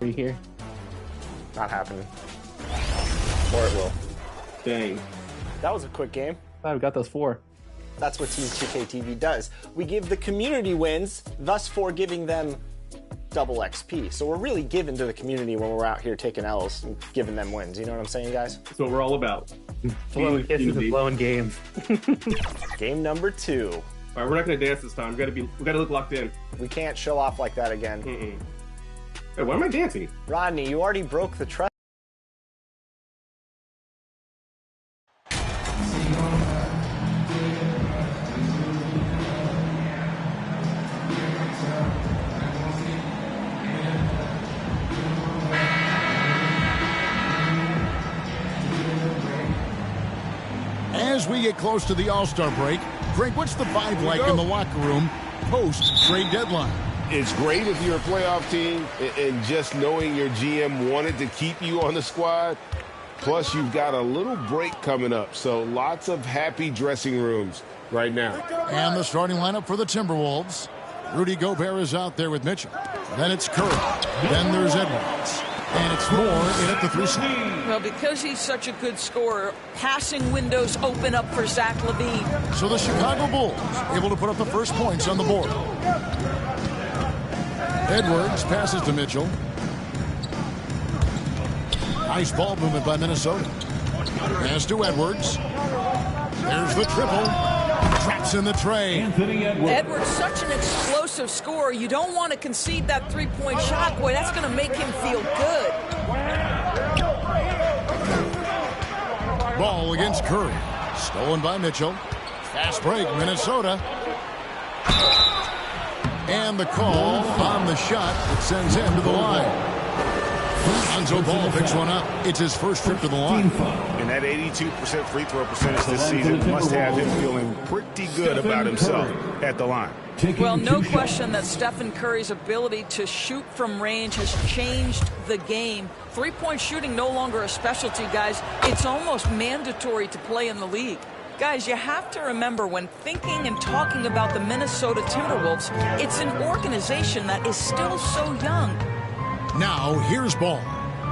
Are you here? Not happening. Or it will. Dang. That was a quick game. I've got those 4. That's what Team 2K does. We give the community wins, thus for giving them double XP. So we're really giving to the community when we're out here taking L's and giving them wins. You know what I'm saying, guys? That's what we're all about. Blowing kisses and blowing games. Game number 2. All right, we're not gonna dance this time. We gotta look locked in. We can't show off like that again. Hey, why am I dancing? Rodney, you already broke the trust. As we get close to the All-Star break, Greg, what's the vibe like in the locker room post-trade deadline? It's great if you're a playoff team, and just knowing your GM wanted to keep you on the squad. Plus, you've got a little break coming up, so lots of happy dressing rooms right now. And the starting lineup for the Timberwolves. Rudy Gobert is out there with Mitchell. Then it's Curry. Then there's Edwards. And it's Moore in at the 3 spot. Well, because he's such a good scorer, passing windows open up for Zach LaVine. So the Chicago Bulls able to put up the first points on the board. Edwards passes to Mitchell. Nice ball movement by Minnesota. Pass to Edwards. There's the triple. Traps in the tray. Edwards, such an explosive scorer. You don't want to concede that three-point shot. Boy, that's going to make him feel good. Ball against Curry. Stolen by Mitchell. Fast break, Minnesota. And the call on the shot that sends him to the line. Lonzo Ball picks one up. It's his first trip to the line. And that 82% free throw percentage this season must have him feeling pretty good about himself at the line. Well, no question that Stephen Curry's ability to shoot from range has changed the game. Three-point shooting no longer a specialty, guys. It's almost mandatory to play in the league. Guys, you have to remember when thinking and talking about the Minnesota Timberwolves, it's an organization that is still so young. Now, here's Ball.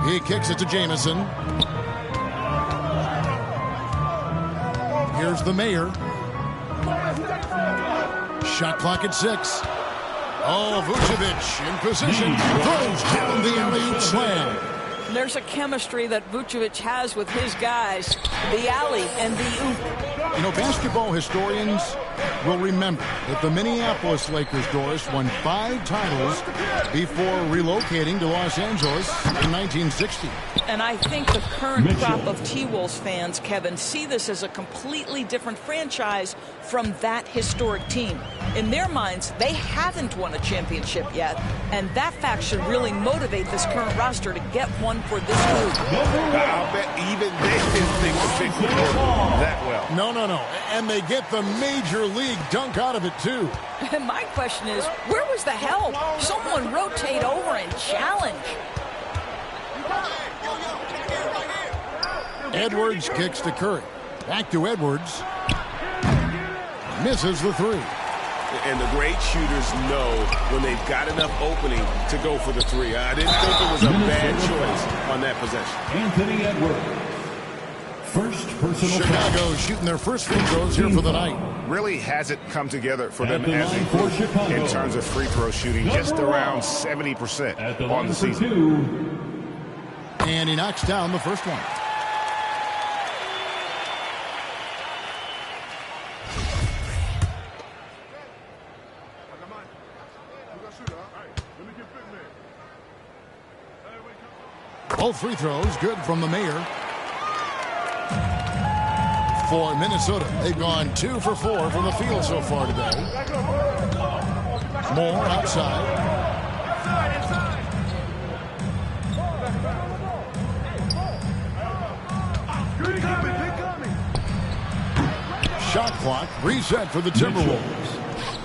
He kicks it to Jamison. Here's the mayor. Shot clock at 6. Oh, Vucevic in position. Throws down the alley-oop slam. There's a chemistry that Vucevic has with his guys. The alley and the oop. You know, basketball historians will remember that the Minneapolis Lakers, Doris, won 5 titles before relocating to Los Angeles in 1960. And I think the current crop of T-Wolves fans, Kevin, see this as a completely different franchise from that historic team. In their minds, they haven't won a championship yet, and that fact should really motivate this current roster to get one for this group. I'll bet even they didn't think the pick would work that well. No. And they get the major league dunk out of it, too. And my question is, where was the help? Someone rotate over and challenge. Edwards kicks to Curry. Back to Edwards. Misses the 3. And the great shooters know when they've got enough opening to go for the 3. I didn't think it was a bad choice on that possession. Anthony Edwards. First personal Chicago foul. shooting their first free throws here for the night. Really hasn't come together for them as a group in terms of free throw shooting. Just around 70% on the season. And he knocks down the first one. Both free throws good from the mayor. For Minnesota, they've gone 2 for 4 from the field so far today. Moore outside. Shot clock reset for the Timberwolves.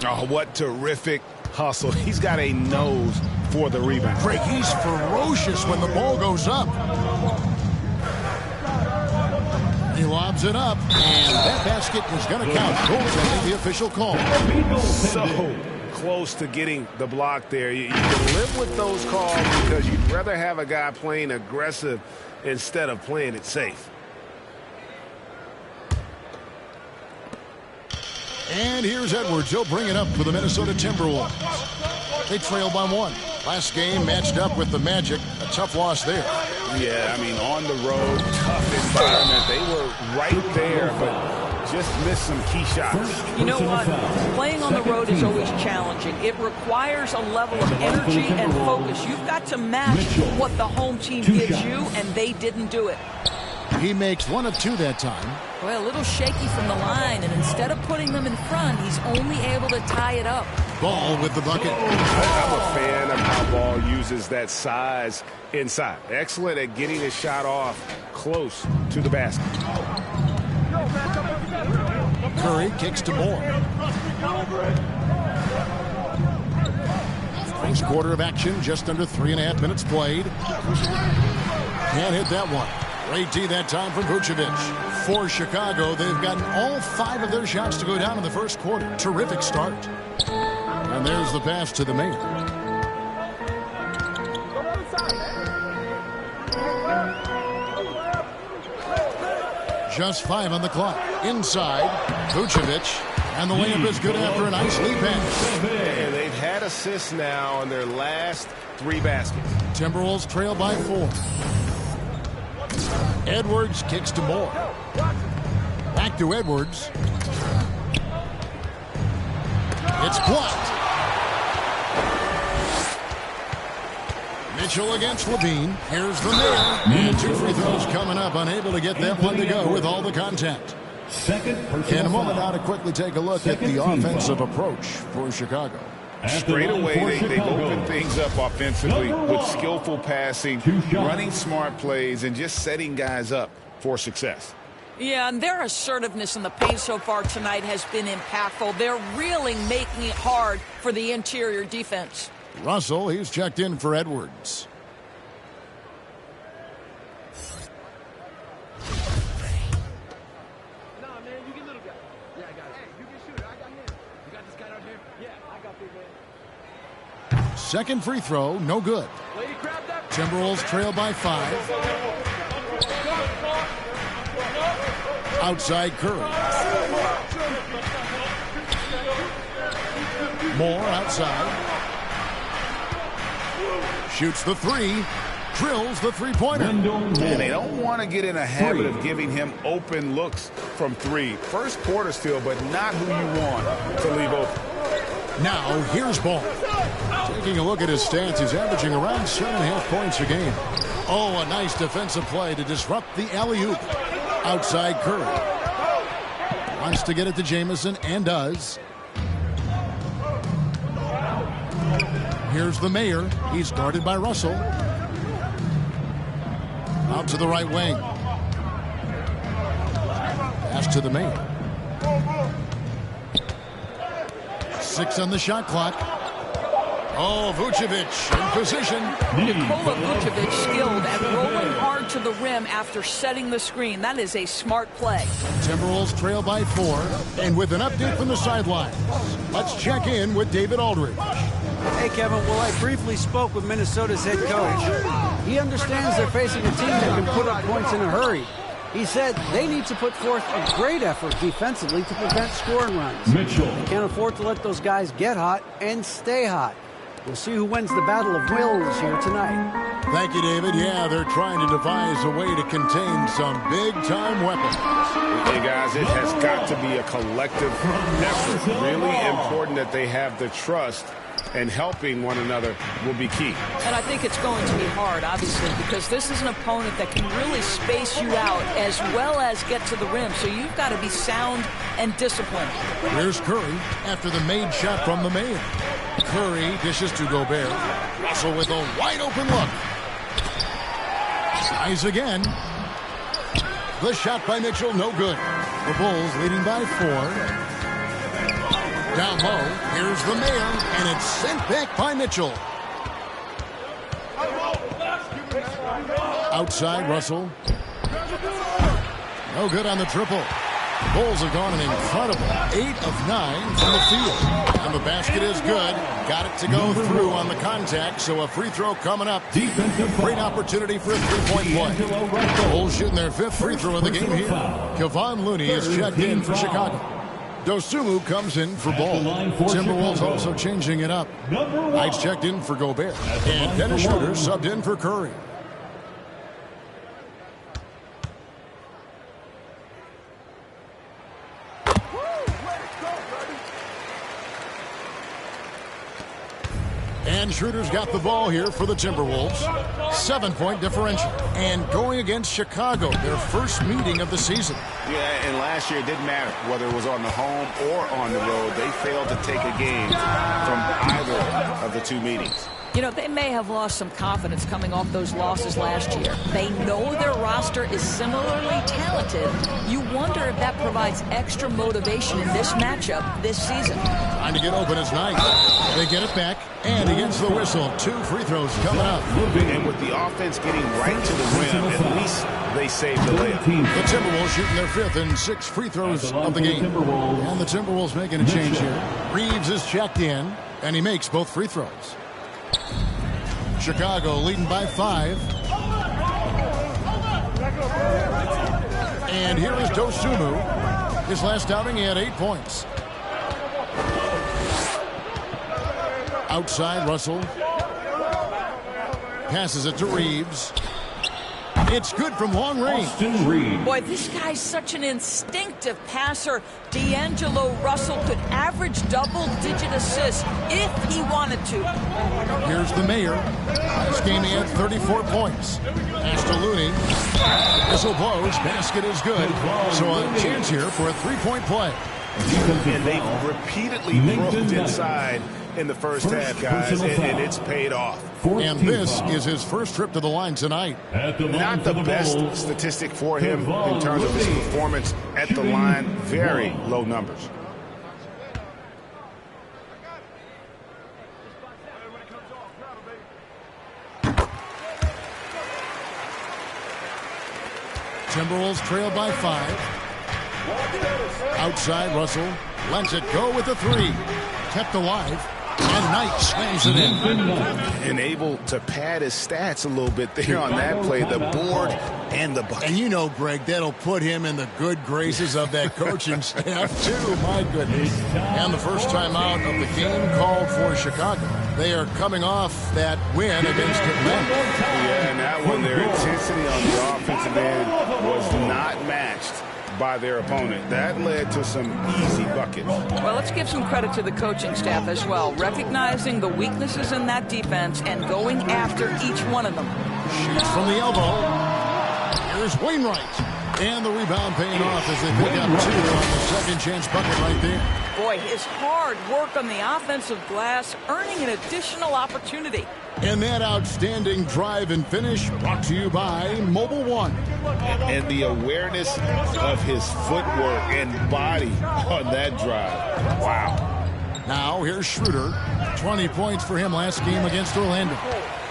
Oh, what terrific hustle. He's got a nose for the rebound. Craig, he's ferocious when the ball goes up. He lobs it up, and that basket was going to count. Goaltending, the official call. So close to getting the block there. You can live with those calls because you'd rather have a guy playing aggressive instead of playing it safe. And here's Edwards. He'll bring it up for the Minnesota Timberwolves. They trail by 1. Last game matched up with the Magic. A tough loss there. Yeah, I mean, on the road, tough environment. They were right there, but just missed some key shots. You know what? Playing on the road is always challenging. It requires a level of energy and focus. You've got to match what the home team gives you, and they didn't do it. He makes 1 of 2 that time. Well, a little shaky from the line, and instead of putting them in front, he's only able to tie it up. Ball with the bucket. I'm a fan of how Ball uses that size inside. Excellent at getting his shot off close to the basket. Curry kicks to Moore. First quarter of action, just under 3.5 minutes played. Can't hit that one. Great D that time from Vucevic. For Chicago, they've gotten all 5 of their shots to go down in the first quarter. Terrific start. And there's the pass to the mayor. Just 5 on the clock. Inside, Vucevic. And the layup is good after a nice lead pass. And they've had assists now on their last 3 baskets. Timberwolves trail by 4. Edwards kicks to Moore. Back to Edwards. It's blocked. Mitchell against Levine. Here's the mayor. And 2 free throws coming up. Unable to get that one to go with all the contact. In a moment now to quickly take a look at the offensive approach for Chicago. Straight away, they've opened things up offensively with skillful passing, running smart plays, and just setting guys up for success. Yeah, and their assertiveness in the paint so far tonight has been impactful. They're really making it hard for the interior defense. Russell, he's checked in for Edwards. Second free throw, no good. Timberwolves trail by 5. Outside Curry. Moore outside. Shoots the 3. Drills the three-pointer. And they don't want to get in a habit of giving him open looks from 3. First quarter still, but not who you want to leave open. Now, here's Ball. Taking a look at his stats, he's averaging around 7.5 points a game. Oh, a nice defensive play to disrupt the alley-oop. Outside Curry. Wants to get it to Jamison and does. Here's the mayor. He's guarded by Russell. Out to the right wing. Pass to the mayor. 6 on the shot clock. Oh, Vucevic in position. Nikola Vucevic skilled at rolling hard to the rim after setting the screen. That is a smart play. Timberwolves trail by 4. And with an update from the sidelines, let's check in with David Aldridge. Hey, Kevin. Well, I briefly spoke with Minnesota's head coach. He understands they're facing a team that can put up points in a hurry. He said they need to put forth a great effort defensively to prevent scoring runs. Mitchell. They can't afford to let those guys get hot and stay hot. We'll see who wins the battle of wills here tonight. Thank you, David. Yeah, they're trying to devise a way to contain some big-time weapons. Hey, guys, it has got to be a collective effort. Really important that they have the trust, and helping one another will be key. And I think it's going to be hard, obviously, because this is an opponent that can really space you out as well as get to the rim. So you've got to be sound and disciplined. Here's Curry after the made shot from the main. Curry dishes to Gobert. Russell with a wide-open look. Size again. The shot by Mitchell, no good. The Bulls leading by 4. Down low, here's the mayor, and it's sent back by Mitchell. Outside, Russell. No good on the triple. The Bulls have gone an incredible 8 of 9 from the field. And the basket is good. Got it to go through on the contact, so a free throw coming up. Great opportunity for a three-point play. The Bulls shooting their 5th free throw of the game here. Kevon Looney is checked in for Chicago. Dosunmu comes in for Ball. Timberwolves also changing it up. Knight's checked in for Gobert. And Dennis Schroeder subbed in for Curry. And Schroeder's got the ball here for the Timberwolves. 7-point differential. And going against Chicago, their first meeting of the season. Yeah, and last year it didn't matter whether it was on the home or on the road. They failed to take a game from either of the two meetings. You know, they may have lost some confidence coming off those losses last year. They know their roster is similarly talented. You wonder if that provides extra motivation in this matchup this season. Trying to get open is Knight. They get it back, and he gets the whistle. 2 free throws coming up. And with the offense getting right to the rim, at least they saved the layup. The Timberwolves shooting their 5th and 6th free throws of the game. And the Timberwolves making a change here. Reeves is checked in, and he makes both free throws. Chicago leading by 5. And here is Dosunmu. His last outing, he had 8 points. Outside, Russell. Passes it to Reeves. It's good from long range. Boy, this guy's such an instinctive passer. D'Angelo Russell could average double-digit assists if he wanted to. Here's the mayor. This game he had 34 points. Pass to Looney. Whistle blows. Basket is good. So a chance here for a three-point play. And they've repeatedly broke inside in the first half, guys, and it's paid off. And this is his first trip to the line tonight. Not the best statistic for him in terms of his performance at the line. Very low numbers. Timberwolves trail by 5. Outside, Russell lets it go with the 3. Kept alive. And Knight slams it in. And able to pad his stats a little bit there on that play. The board and the bucket. And you know, Greg, that'll put him in the good graces of that coaching staff, too. My goodness. And the first time out of the game called for Chicago. They are coming off that win against Atlanta. Yeah, and that one, their intensity on the offensive end was not matched by their opponent. That led to some easy buckets. Well, let's give some credit to the coaching staff as well, recognizing the weaknesses in that defense and going after each one of them. Shoots from the elbow. Here's Wainwright. And the rebound paying off as they pick up 2 on the second chance bucket right there. Boy, his hard work on the offensive glass earning an additional opportunity. And that outstanding drive and finish brought to you by Mobile One. And the awareness of his footwork and body on that drive. Wow. Now here's Schroeder. 20 points for him last game against Orlando.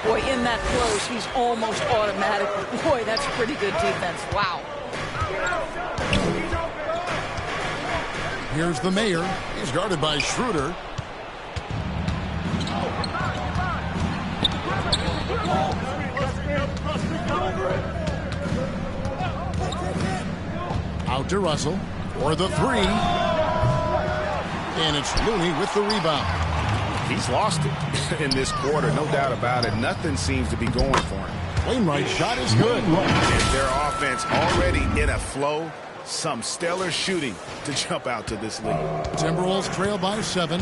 Boy, in that close, he's almost automatic. Boy, that's pretty good defense. Wow. Here's the mayor. He's guarded by Schroeder. Out to Russell for the 3. And it's Looney with the rebound. He's lost it in this quarter, no doubt about it. Nothing seems to be going for him. Wainwright's shot is good. And their offense already in a flow. Some stellar shooting to jump out to this lead. Timberwolves trail by 7.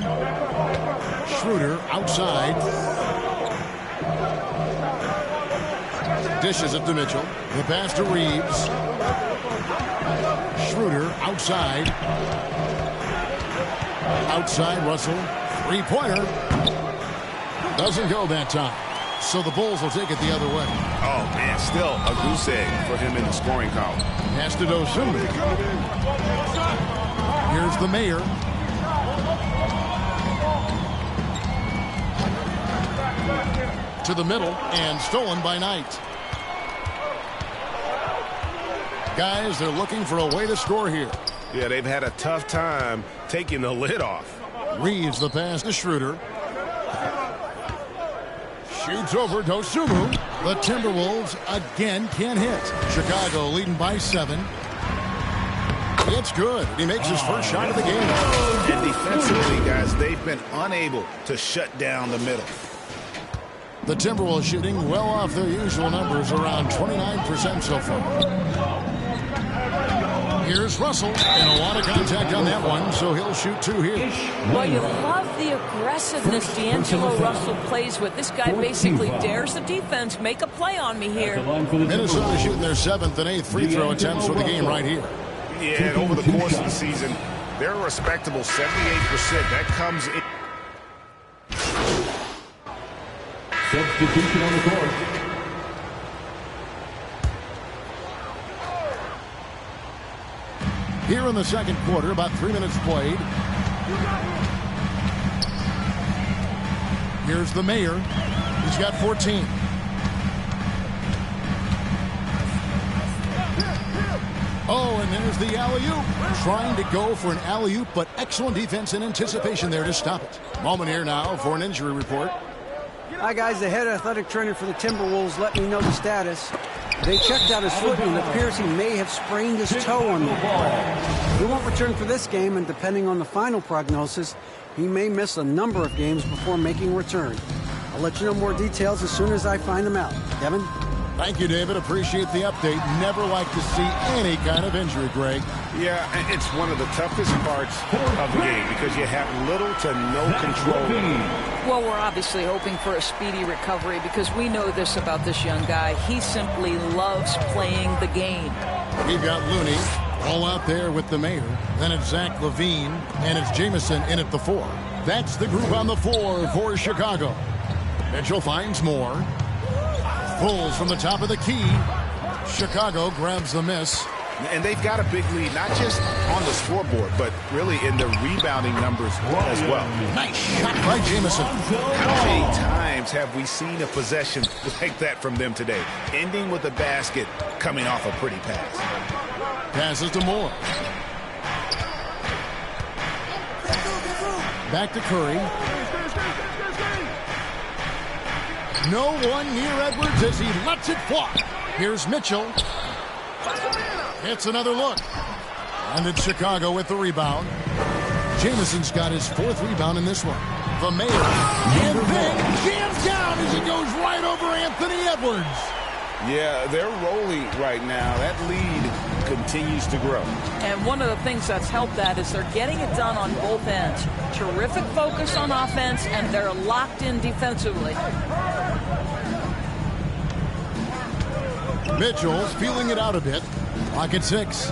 Schroeder outside. Dishes it to Mitchell. The pass to Reeves. Schroeder outside. Outside Russell. Three-pointer. Doesn't go that time. So the Bulls will take it the other way. Oh, man, still a goose egg for him in the scoring column. Pass to Dosunmu. Here's the mayor. To the middle and stolen by Knight. Guys, they're looking for a way to score here. Yeah, they've had a tough time taking the lid off. Reads the pass to Schroeder. Shoots over Dosunmu. The Timberwolves again can't hit. Chicago leading by 7. It's good. He makes his first shot of the game. And defensively, guys, they've been unable to shut down the middle. The Timberwolves shooting well off their usual numbers, around 29% so far. Here's Russell, and a lot of contact on that one, so he'll shoot 2 here. Well, you love the aggressiveness D'Angelo Russell plays with. This guy basically dares the defense, make a play on me here. Minnesota shooting their 7th and 8th free throw attempts for the game right here. Yeah, and over the course of the season, they're a respectable 78%. That comes in. Substitution on the court. Here in the second quarter, about 3 minutes played. Here's the mayor. He's got 14. Oh, and there's the alley-oop. Trying to go for an alley-oop, but excellent defense and anticipation there to stop it. Moment here now for an injury report. Hi, guys. The head athletic trainer for the Timberwolves let me know the status. They checked out his foot, and it appears he may have sprained his toe on the ball. He won't return for this game, and depending on the final prognosis, he may miss a number of games before making a return. I'll let you know more details as soon as I find them out. Kevin? Thank you, David. Appreciate the update. Never like to see any kind of injury, Greg. Yeah, it's one of the toughest parts of the game because you have little to no control. Well, we're obviously hoping for a speedy recovery because we know this about this young guy. He simply loves playing the game. We've got Looney all out there with the mayor. Then it's Zach LaVine, and it's Jamison in at the 4. That's the group on the 4 for Chicago. Mitchell finds more. Pulls from the top of the key. Chicago grabs the miss. And they've got a big lead, not just on the scoreboard, but really in the rebounding numbers as well. Nice shot by Jamison. How many times have we seen a possession like that from them today? Ending with a basket, coming off a pretty pass. Passes to Moore. Back to Curry. No one near Edwards as he lets it fly. Here's Mitchell. It's another look. And it's Chicago with the rebound. Jamison's got his 4th rebound in this one. The mayor. And then jams down as he goes right over Anthony Edwards. Yeah, they're rolling right now. That lead continues to grow. And one of the things that's helped that is they're getting it done on both ends. Terrific focus on offense, and they're locked in defensively. Mitchell's feeling it out a bit. Clock at 6.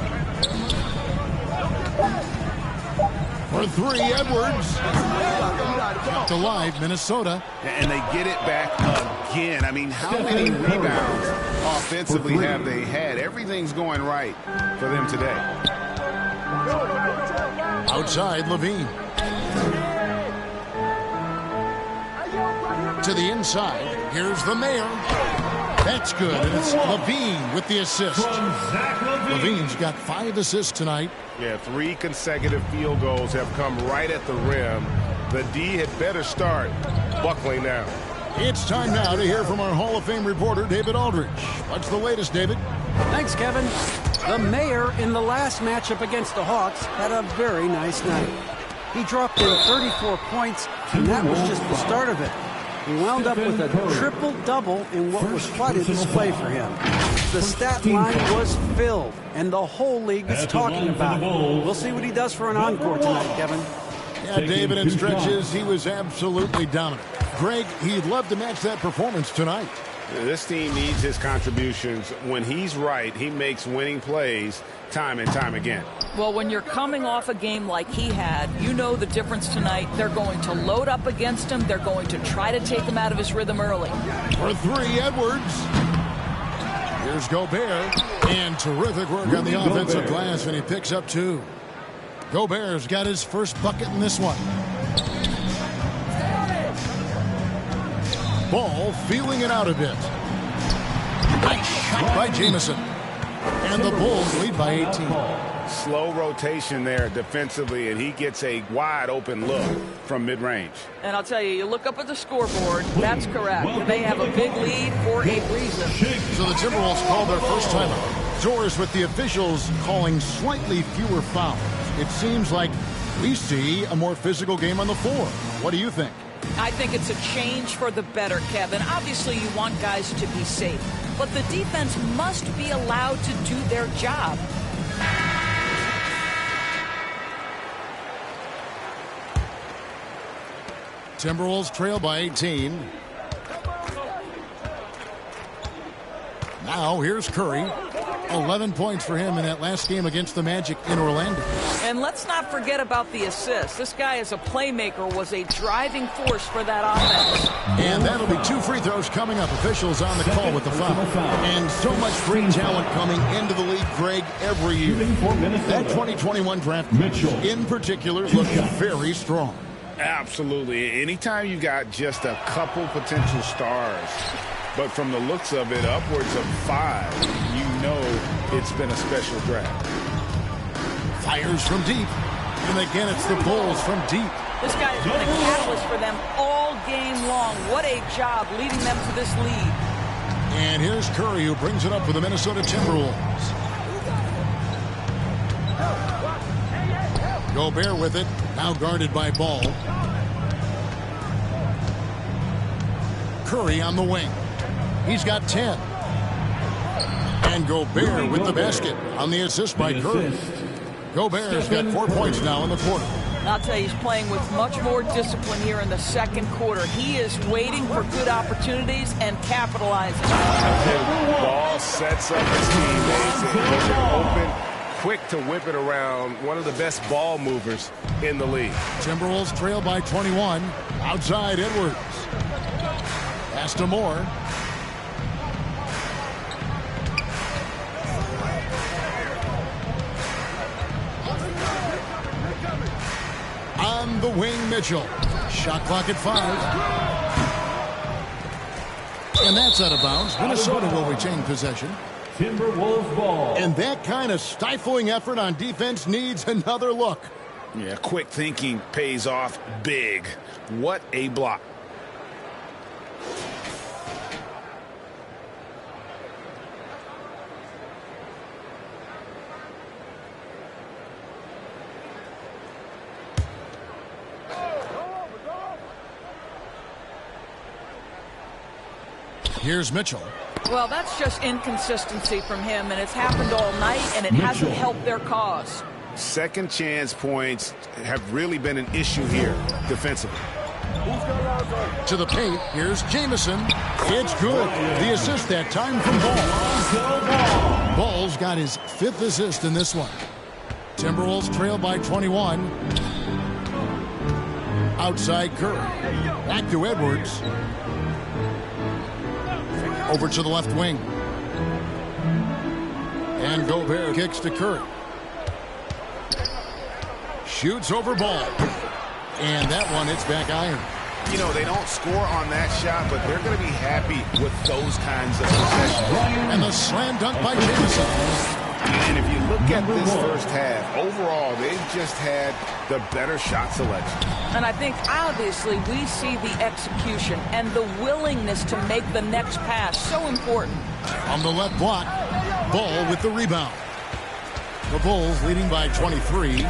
For 3, Edwards. Kept alive, Minnesota. And they get it back again. I mean, how many rebounds offensively have they had? Everything's going right for them today. Outside, LaVine. To the inside. Here's the mayor. That's good, and it's LaVine with the assist. LaVine's got 5 assists tonight. Yeah, 3 consecutive field goals have come right at the rim. The D had better start buckling now. It's time now to hear from our Hall of Fame reporter, David Aldridge. What's the latest, David? Thanks, Kevin. The mayor in the last matchup against the Hawks had a very nice night. He dropped in 34 points, and that was just the start of it. He wound up with a triple-double in what was quite a display for him. The stat line was filled, and the whole league is talking about it. We'll see what he does for an encore tonight, Kevin. Yeah, David, in stretches, he was absolutely dominant. Greg, he'd love to match that performance tonight. This team needs his contributions. When he's right, he makes winning plays time and time again. Well, when you're coming off a game like he had, you know the difference tonight. They're going to load up against him. They're going to try to take him out of his rhythm early. For 3, Edwards. Here's Gobert. And terrific work on the offensive glass, and he picks up 2. Gobert's got his first bucket in this one. Ball feeling it out a bit. Nice shot by Jamison. And the Bulls lead by 18. Slow rotation there defensively, and he gets a wide open look from mid-range. And I'll tell you, you look up at the scoreboard, that's correct. They have a big lead for a reason. So the Timberwolves call their first timeout. Doors with the officials calling slightly fewer fouls. It seems like we see a more physical game on the floor. What do you think? I think it's a change for the better, Kevin. Obviously, you want guys to be safe, but the defense must be allowed to do their job. Timberwolves trail by 18. Now here's Curry. 11 points for him in that last game against the Magic in Orlando. And let's not forget about the assist. This guy as a playmaker was a driving force for that offense. And that'll be 2 free throws coming up. Officials on the call with the foul. And so much great talent coming into the league, Greg, every year. That 2021 draft in particular looks very strong. Absolutely. Anytime you got just a couple potential stars, but from the looks of it, upwards of 5, you know it's been a special draft. Fires from deep. And again, it's the Bulls from deep. This guy has been a catalyst for them all game long. What a job leading them to this lead. And here's Curry, who brings it up for the Minnesota Timberwolves. Gobert with it, now guarded by Ball. Curry on the wing. He's got 10. And Gobert with the basket on the assist by Curry. Gobert's got 4 points now in the quarter. I'll tell you, he's playing with much more discipline here in the second quarter. He is waiting for good opportunities and capitalizing. Ball sets up his teammates and open, quick to whip it around. One of the best ball movers in the league. Timberwolves trail by 21. Outside Edwards. Pass to Moore. On the wing, Mitchell. Shot clock at 5. And that's out of bounds. Minnesota will retain possession. Timberwolves ball. And that kind of stifling effort on defense needs another look. Yeah, quick thinking pays off big. What a block. Here's Mitchell. Well, that's just inconsistency from him, and it's happened all night, and it hasn't helped their cause. Second chance points have really been an issue here defensively. To the paint, here's Jamison. It's good. The assist that time from Ball. Ball's got his 5th assist in this one. Timberwolves trail by 21. Outside Curry. Back to Edwards. Over to the left wing. And Gobert kicks to Curry. Shoots over Ball. And that one hits back iron. You know, they don't score on that shot, but they're going to be happy with those kinds of possessions. And the slam dunk by Jamison. And if you look at this first half, overall, they've just had the better shot selection. And I think, obviously, we see the execution and the willingness to make the next pass so important. On the left block, Ball with the rebound. The Bulls leading by 23.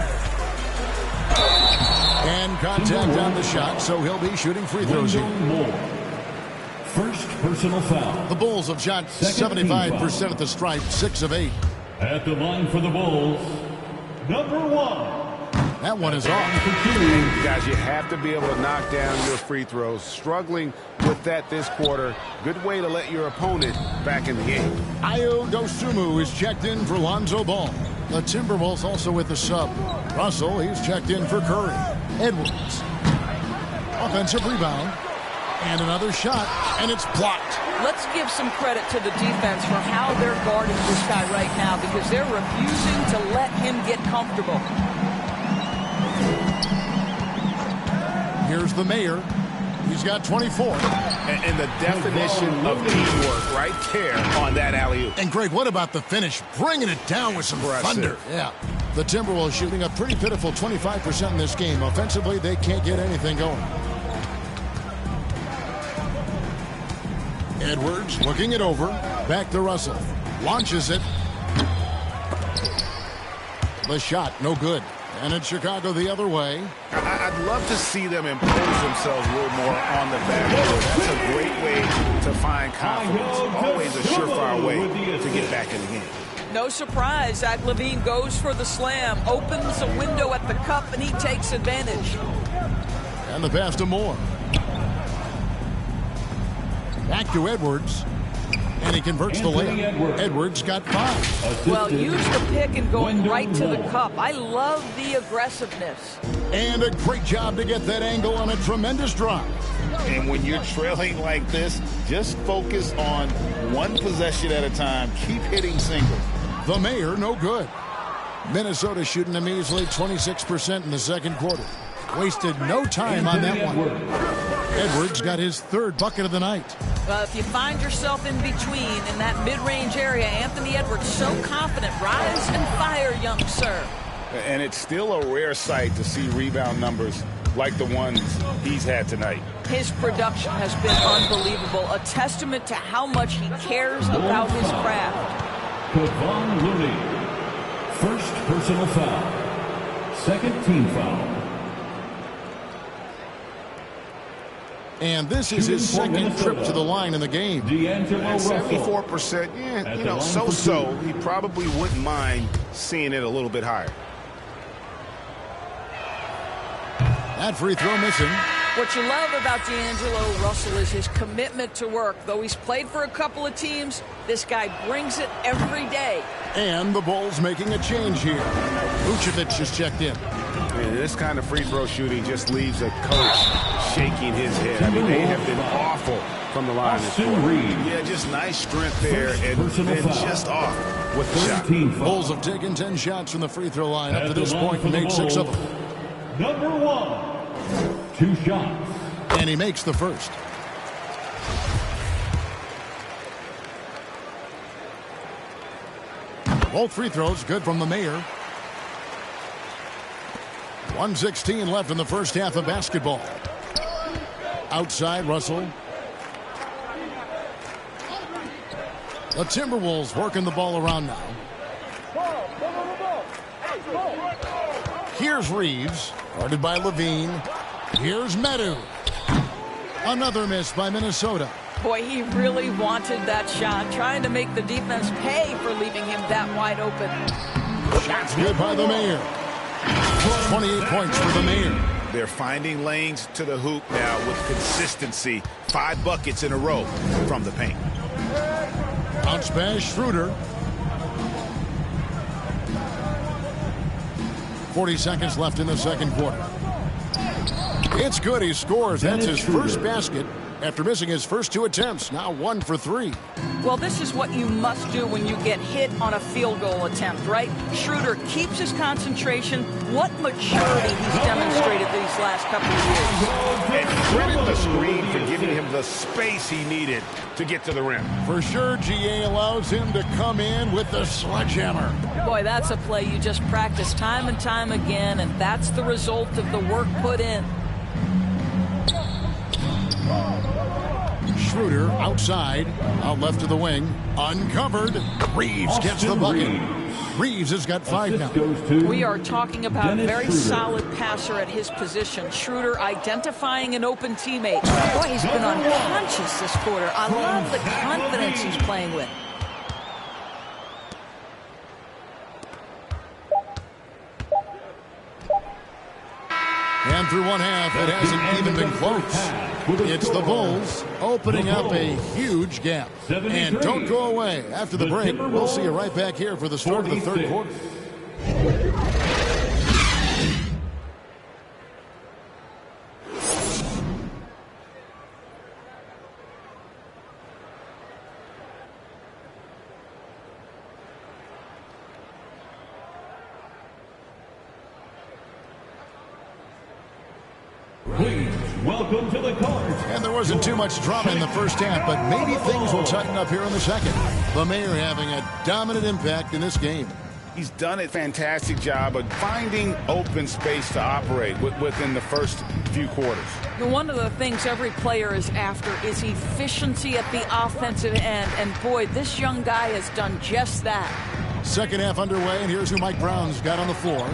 And contact on the shot, so he'll be shooting free throws here. First personal foul. The Bulls have shot 75% at the stripe, 6 of 8. At the line for the Bulls, number 1. That one is off. Guys, you have to be able to knock down your free throws. Struggling with that this quarter. Good way to let your opponent back in the game. Ayo Dosunmu is checked in for Lonzo Ball. The Timberwolves also with the sub. Russell, he's checked in for Curry. Edwards. Offensive rebound. And another shot, and it's blocked. Let's give some credit to the defense for how they're guarding this guy right now, because they're refusing to let him get comfortable. Here's the mayor. He's got 24. And the definition of teamwork right there on that alley-oop. And Greg, what about the finish? Bringing it down with some thunder. Yeah. The Timberwolves shooting a pretty pitiful 25% in this game. Offensively, they can't get anything going. Edwards looking it over. Back to Russell. Launches it. The shot, no good. And it's Chicago the other way. I'd love to see them impose themselves a little more on the backcourt. That's a great way to find confidence. Always a surefire way to get back in the game. No surprise, Zach LaVine goes for the slam, opens a window at the cup, and he takes advantage. And the pass to Moore. Back to Edwards. And he converts the layup. Edwards got 5. Well, use the pick and going right to the cup. I love the aggressiveness. And a great job to get that angle on a tremendous drop. And when you're trailing like this, just focus on one possession at a time. Keep hitting singles. The Mayor, no good. Minnesota shooting a measly 26% in the second quarter. Wasted no time on that one. Edwards got his 3rd bucket of the night. Well, if you find yourself in between in that mid-range area, Anthony Edwards so confident. Rise and fire, young sir. And it's still a rare sight to see rebound numbers like the ones he's had tonight. His production has been unbelievable, a testament to how much he cares about his craft. Kevon Looney. First personal foul. Second team foul. And this is his second trip to the line in the game. 74%, yeah, you know, so-so. He probably wouldn't mind seeing it a little bit higher. That free throw missing. What you love about D'Angelo Russell is his commitment to work. Though he's played for a couple of teams, this guy brings it every day. And the Bulls making a change here. Vucevic has checked in. And this kind of free throw shooting just leaves a coach shaking his head. I mean, they have been awful from the line this quarter. Yeah, just nice strength there, and then just off with the shot. Bulls have taken 10 shots from the free throw line up to this point and made 6 of them. Number 1, 2 shots. And he makes the first. Both free throws good from the Mayor. 1:16 left in the first half of basketball. Outside, Russell. The Timberwolves working the ball around now. Here's Reeves, guarded by LaVine. Here's Medu. Another miss by Minnesota. Boy, he really wanted that shot, trying to make the defense pay for leaving him that wide open. Shots good by the Mayor. 28 points for the Mayor. They're finding lanes to the hoop now with consistency. 5 buckets in a row from the paint. Bounce pass, Schroeder. 40 seconds left in the second quarter. It's good. He scores. That's his first basket after missing his first 2 attempts. Now 1 for 3. Well, this is what you must do when you get hit on a field goal attempt, right? Schroeder keeps his concentration. What maturity he's demonstrated these last couple of years. And credit the screen for giving him the space he needed to get to the rim. For sure, GA allows him to come in with the sledgehammer. Boy, that's a play you just practice time and time again, and that's the result of the work put in. Schroeder outside, out left to the wing, uncovered. Reeves gets the bucket. Reeves has got 5 now. We are talking about a very solid passer at his position. Schroeder identifying an open teammate. Boy, he's been unconscious this quarter. I love the confidence he's playing with. And through one half, it hasn't even been close. It's the Bulls opening up a huge gap. And don't go away. After the break, we'll see you right back here for the start of the third quarter. Please welcome to the court, And there wasn't too much drama in the first half, but maybe things will tighten up here in the second. LeMayer having a dominant impact in this game. He's done a fantastic job of finding open space to operate within the first few quarters. One of the things every player is after is efficiency at the offensive end. And boy, this young guy has done just that. Second half underway, and here's who Mike Brown's got on the floor.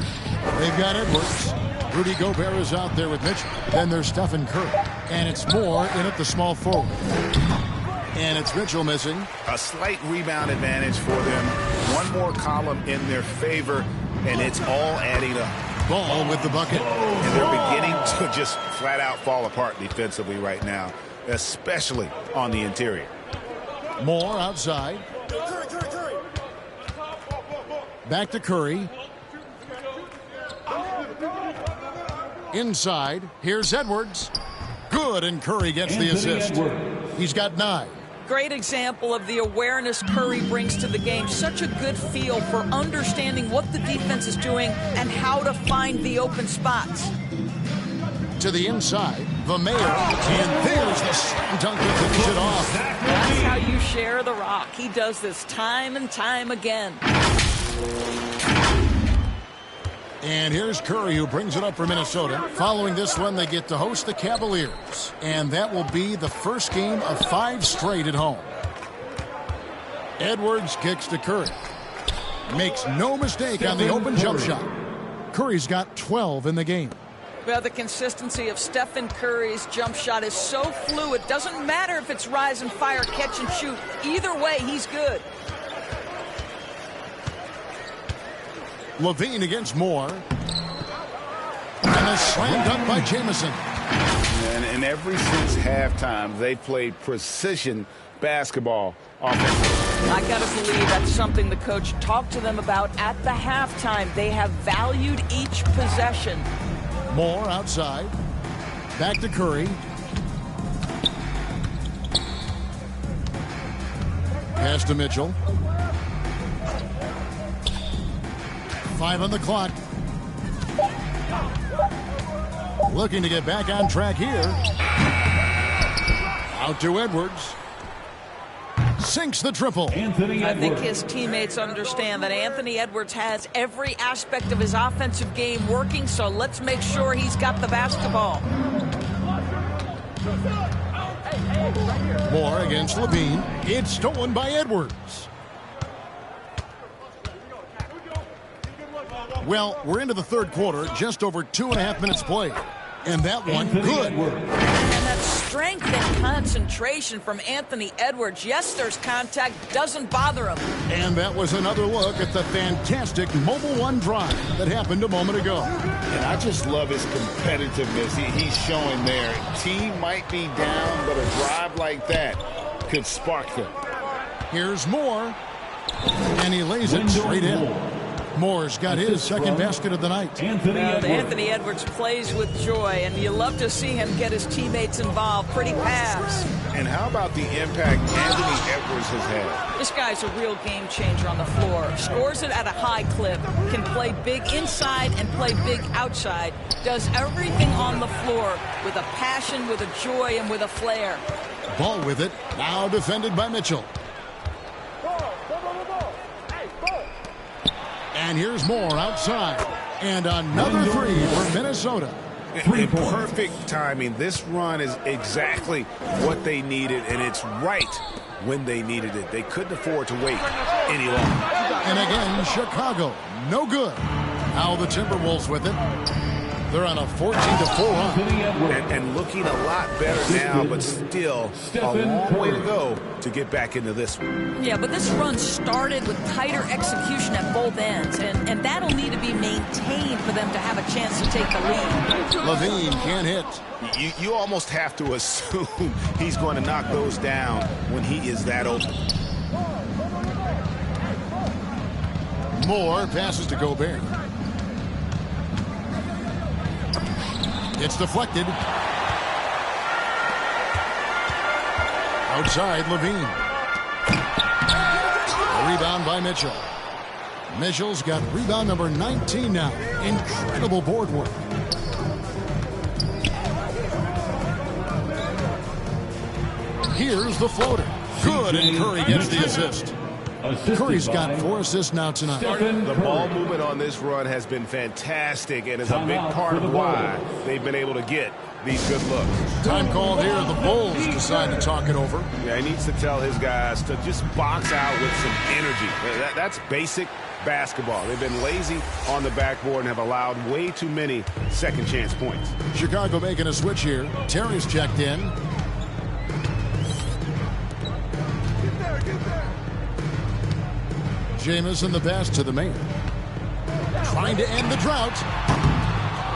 They've got Edwards. Rudy Gobert is out there with Mitchell. Then there's Stephen Curry. And it's Moore in at the small forward. And it's Mitchell missing. A slight rebound advantage for them. One more column in their favor, and it's all adding up. Ball with the bucket. And they're beginning to just flat out fall apart defensively right now, especially on the interior. Moore outside. Back to Curry. Inside. Here's Edwards. Good, and Curry gets the assist. He's got 9. Great example of the awareness Curry brings to the game. Such a good feel for understanding what the defense is doing and how to find the open spots. To the inside, LeMayer, and there's the slam dunk to finish it off. That's how you share the rock. He does this time and time again. And here's Curry, who brings it up for Minnesota. Following this one, they get to host the Cavaliers. And that will be the first game of 5 straight at home. Edwards kicks to Curry. Makes no mistake on the open jump shot. Curry's got 12 in the game. Well, the consistency of Stephen Curry's jump shot is so fluid. Doesn't matter if it's rise and fire, catch and shoot. Either way, he's good. Levine against Moore. And a slam dunk by Jamison. And ever since halftime, they played precision basketball offensively. I got to believe that's something the coach talked to them about at the halftime. They have valued each possession. Moore outside. Back to Curry. Pass to Mitchell. 5 on the clock. Looking to get back on track here. Out to Edwards. Sinks the triple. I think his teammates understand that Anthony Edwards has every aspect of his offensive game working, so let's make sure he's got the basketball. Moore against Levine. It's stolen by Edwards. Well, we're into the third quarter, just over 2.5 minutes played. And that one, good. And that strength and concentration from Anthony Edwards. Yes, there's contact, doesn't bother him. And that was another look at the fantastic Mobile One drive that happened a moment ago. And I just love his competitiveness he's showing there. Team might be down, but a drive like that could spark them. Here's Moore. And he lays it straight in. Moore's got his second basket of the night. Anthony Edwards plays with joy, and you love to see him get his teammates involved. Pretty pass. And how about the impact Anthony Edwards has had? This guy's a real game changer on the floor. Scores it at a high clip. Can play big inside and play big outside. Does everything on the floor with a passion, with a joy, and with a flair. Ball with it. Now defended by Mitchell. And here's Moore outside. And another three for Minnesota. Perfect timing. This run is exactly what they needed, and it's right when they needed it. They couldn't afford to wait any longer. And again, Chicago, no good. Now the Timberwolves with it. They're on a 14-4 run. And looking a lot better now, but still a long way to go to get back into this one. Yeah, but this run started with tighter execution at both ends, and that'll need to be maintained for them to have a chance to take the lead. Levine can't hit. You almost have to assume he's going to knock those down when he is that open. Moore passes to Gobert. It's deflected. Outside, Levine. A rebound by Mitchell. Mitchell's got rebound number 19 now. Incredible board work. Here's the floater. Good, and Curry gets the assist. Curry's got 4 assists now tonight. The ball movement on this run has been fantastic and is a big part of why they've been able to get these good looks. Time called here. The Bulls decide to talk it over. Yeah, he needs to tell his guys to just box out with some energy. That's basic basketball. They've been lazy on the backboard and have allowed way too many second chance points. Chicago making a switch here. Terry's checked in. Jamison the pass to the mayor. Trying to end the drought.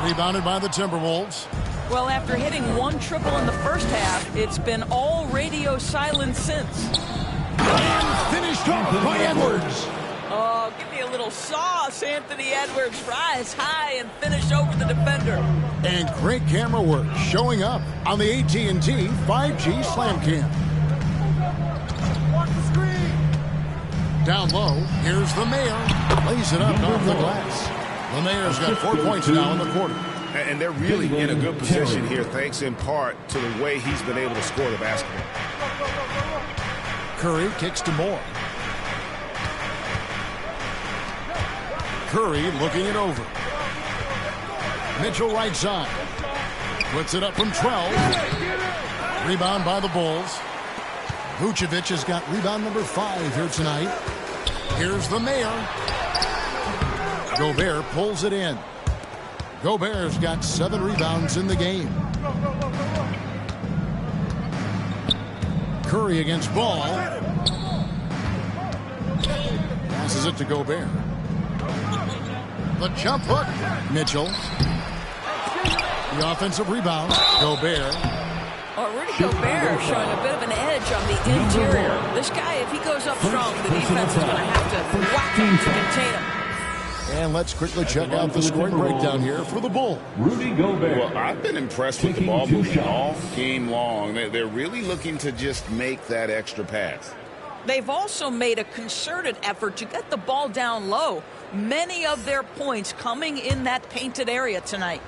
Rebounded by the Timberwolves. Well, after hitting 1 triple in the first half, it's been all radio silence since. And finished off by Edwards. Oh, give me a little sauce. Anthony Edwards rise high and finish over the defender. And great camera work showing up on the AT&T 5G Slam Cam. Down low, here's the mayor. Lays it up off the glass. The mayor's got 4 points now in the quarter. And they're really in a good position here, thanks in part to the way he's been able to score the basketball. Curry kicks to Moore. Curry looking it over. Mitchell right side. Puts it up from 12. Rebound by the Bulls. Vucevic has got rebound number 5 here tonight. Here's the mayor. Gobert pulls it in. Gobert's got 7 rebounds in the game. Curry against Ball. Passes it to Gobert. The jump hook. Mitchell. The offensive rebound. Gobert. Oh, Rudy Gobert showing a bit of an edge on the interior. This guy, if he goes up strong, the defense is going to have to whack him to contain him. And let's quickly check out the scoring breakdown here for the Bull. Rudy Gobert. Well, I've been impressed with the ball movement all game long. They're really looking to just make that extra pass. They've also made a concerted effort to get the ball down low. Many of their points coming in that painted area tonight.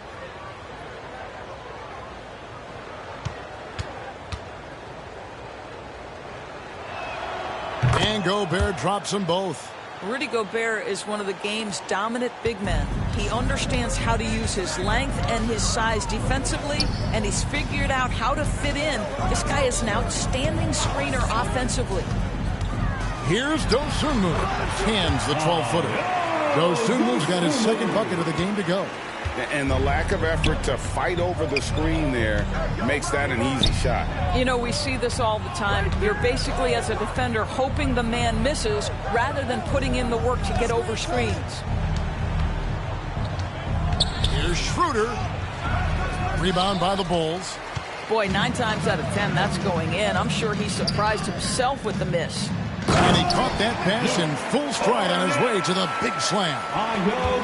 And Gobert drops them both. Rudy Gobert is one of the game's dominant big men. He understands how to use his length and his size defensively, and he's figured out how to fit in. This guy is an outstanding screener offensively. Here's Dosunmu. Hands the 12-footer. Dosunmu's got his 2nd bucket of the game to go. And the lack of effort to fight over the screen there makes that an easy shot. You know, we see this all the time. You're basically, as a defender, hoping the man misses rather than putting in the work to get over screens. Here's Schroeder. Rebound by the Bulls. Boy, 9 times out of 10, that's going in. I'm sure he surprised himself with the miss. And he caught that pass in full stride on his way to the big slam.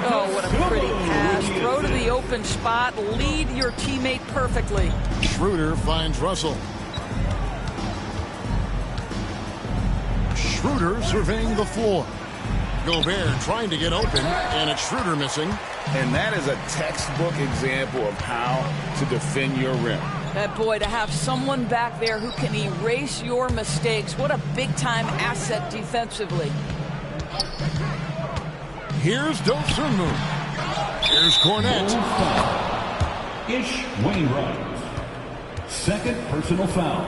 Oh, what a pretty pass. Throw to the open spot. Lead your teammate perfectly. Schroeder finds Russell. Schroeder surveying the floor. Gobert trying to get open, and it's Schroeder missing. And that is a textbook example of how to defend your rim. That boy, to have someone back there who can erase your mistakes, what a big-time asset defensively. Here's Dosunmu. Here's Cornette. Ish Wainwright. 2nd personal foul.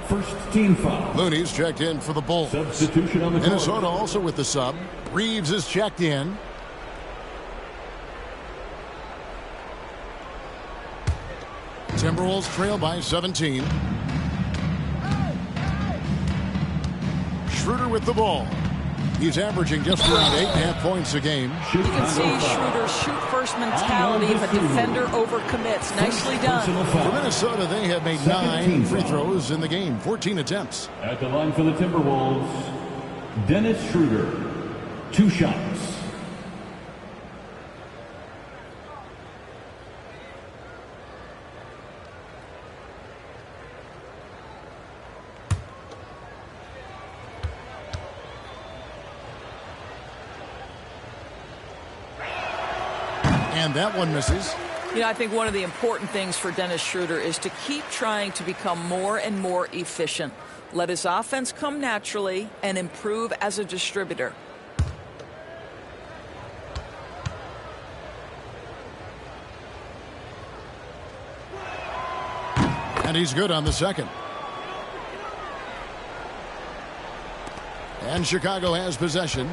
1st team foul. Looney's checked in for the Bulls. Substitution on the court. Minnesota also with the sub. Reeves is checked in. Timberwolves trail by 17. Schroeder with the ball. He's averaging just around 8.5 points a game. You can see Schroeder's shoot-first mentality if a defender overcommits. Nicely done. For Minnesota, they have made 9 free throws in the game, 14 attempts. At the line for the Timberwolves, Dennis Schroeder. 2 shots. And that one misses. You know, I think one of the important things for Dennis Schroeder is to keep trying to become more and more efficient. Let his offense come naturally and improve as a distributor. And he's good on the second. And Chicago has possession.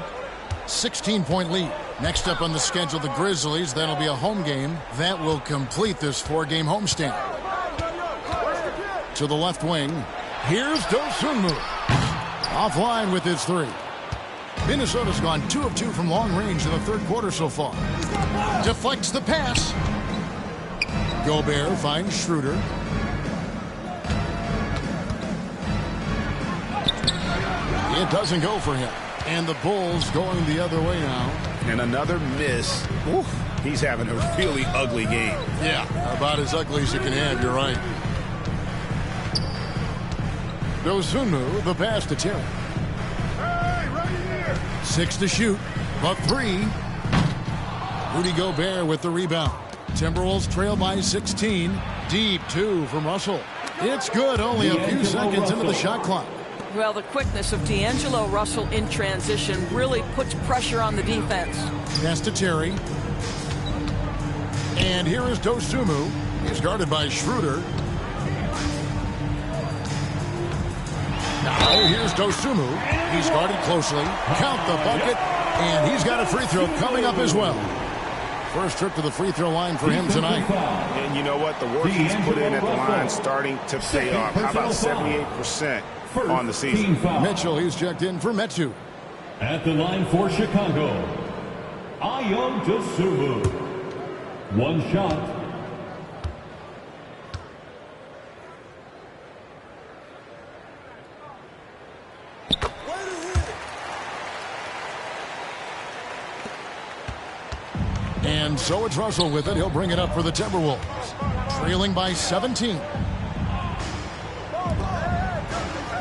16-point lead. Next up on the schedule, the Grizzlies. That'll be a home game. That will complete this 4-game homestand. To the left wing. Here's Dosunmu. Offline with his three. Minnesota's gone 2 of 2 from long range in the third quarter so far. Deflects the pass. Gobert finds Schroeder. It doesn't go for him. And the Bulls going the other way now. And another miss. Oof. He's having a really ugly game. Yeah, about as ugly as you can have, you're right. Dosunmu, the pass to Terry. Hey, right here. 6 to shoot, but 3. Rudy Gobert with the rebound. Timberwolves trail by 16. Deep 2 from Russell. It's good, only a few seconds into the shot clock. Well, the quickness of D'Angelo Russell in transition really puts pressure on the defense. Pass to Terry. And here is Dosunmu. He's guarded by Schroeder. Now here's Dosunmu. He's guarded closely. Count the bucket. And he's got a free throw coming up as well. First trip to the free throw line for him tonight. And you know what? The work he's put in at the line starting to pay off. How about 78% on the season? Mitchell, he's checked in for Metu. At the line for Chicago, Ayo Dosunmu. One shot. And so it's Russell with it. He'll bring it up for the Timberwolves. Trailing by 17.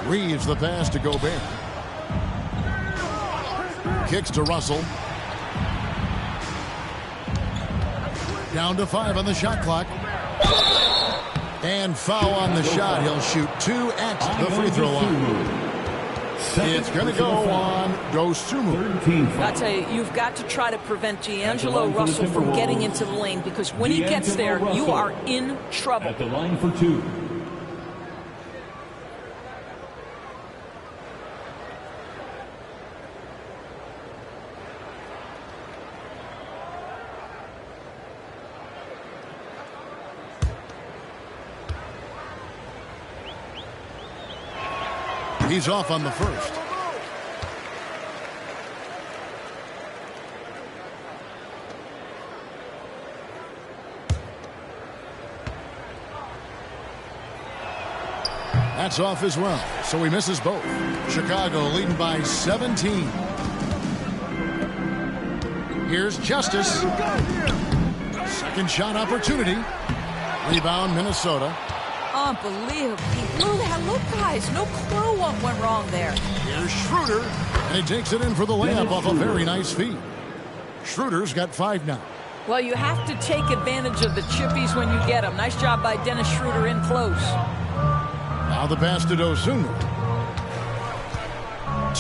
Reeves the pass to Gobert. Kicks to Russell. Down to 5 on the shot clock. And foul on the shot. He'll shoot 2 at the free throw line. It's going to go on Dosunmu. I tell you, you've got to try to prevent D'Angelo Russell from getting into the lane, because when he gets there, you are in trouble. At the line for 2. He's off on the first. That's off as well, so he misses both. Chicago leading by 17. Here's Justice. Second shot opportunity. Rebound Minnesota. Unbelievable. He blew that. Look, guys, no clue what went wrong there. Here's Schroeder, and he takes it in for the layup off a very nice feed. Schroeder's got 5 now. Well, you have to take advantage of the chippies when you get them. Nice job by Dennis Schroeder in close. Now the pass to Dosunmu.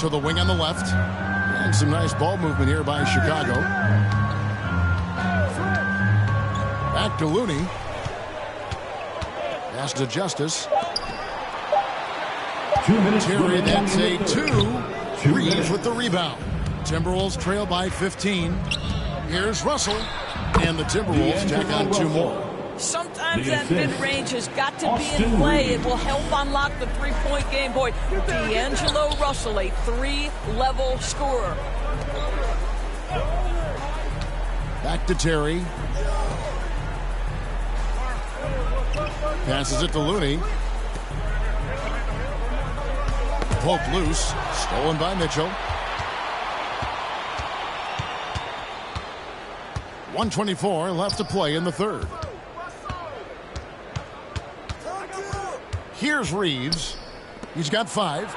To the wing on the left. And some nice ball movement here by Chicago. Back to Looney. Pass to Justice. 2 minutes. Terry, that's a 2. Reeves with the rebound. Timberwolves trail by 15. Here's Russell. And the Timberwolves tack on 2 more. Sometimes that mid-range has got to be in play. It will help unlock the three-point game. Boy, D'Angelo Russell, a 3-level scorer. Back to Terry. Passes it to Looney. Poked loose. Stolen by Mitchell. 1:24 left to play in the third. Here's Reeves. He's got 5.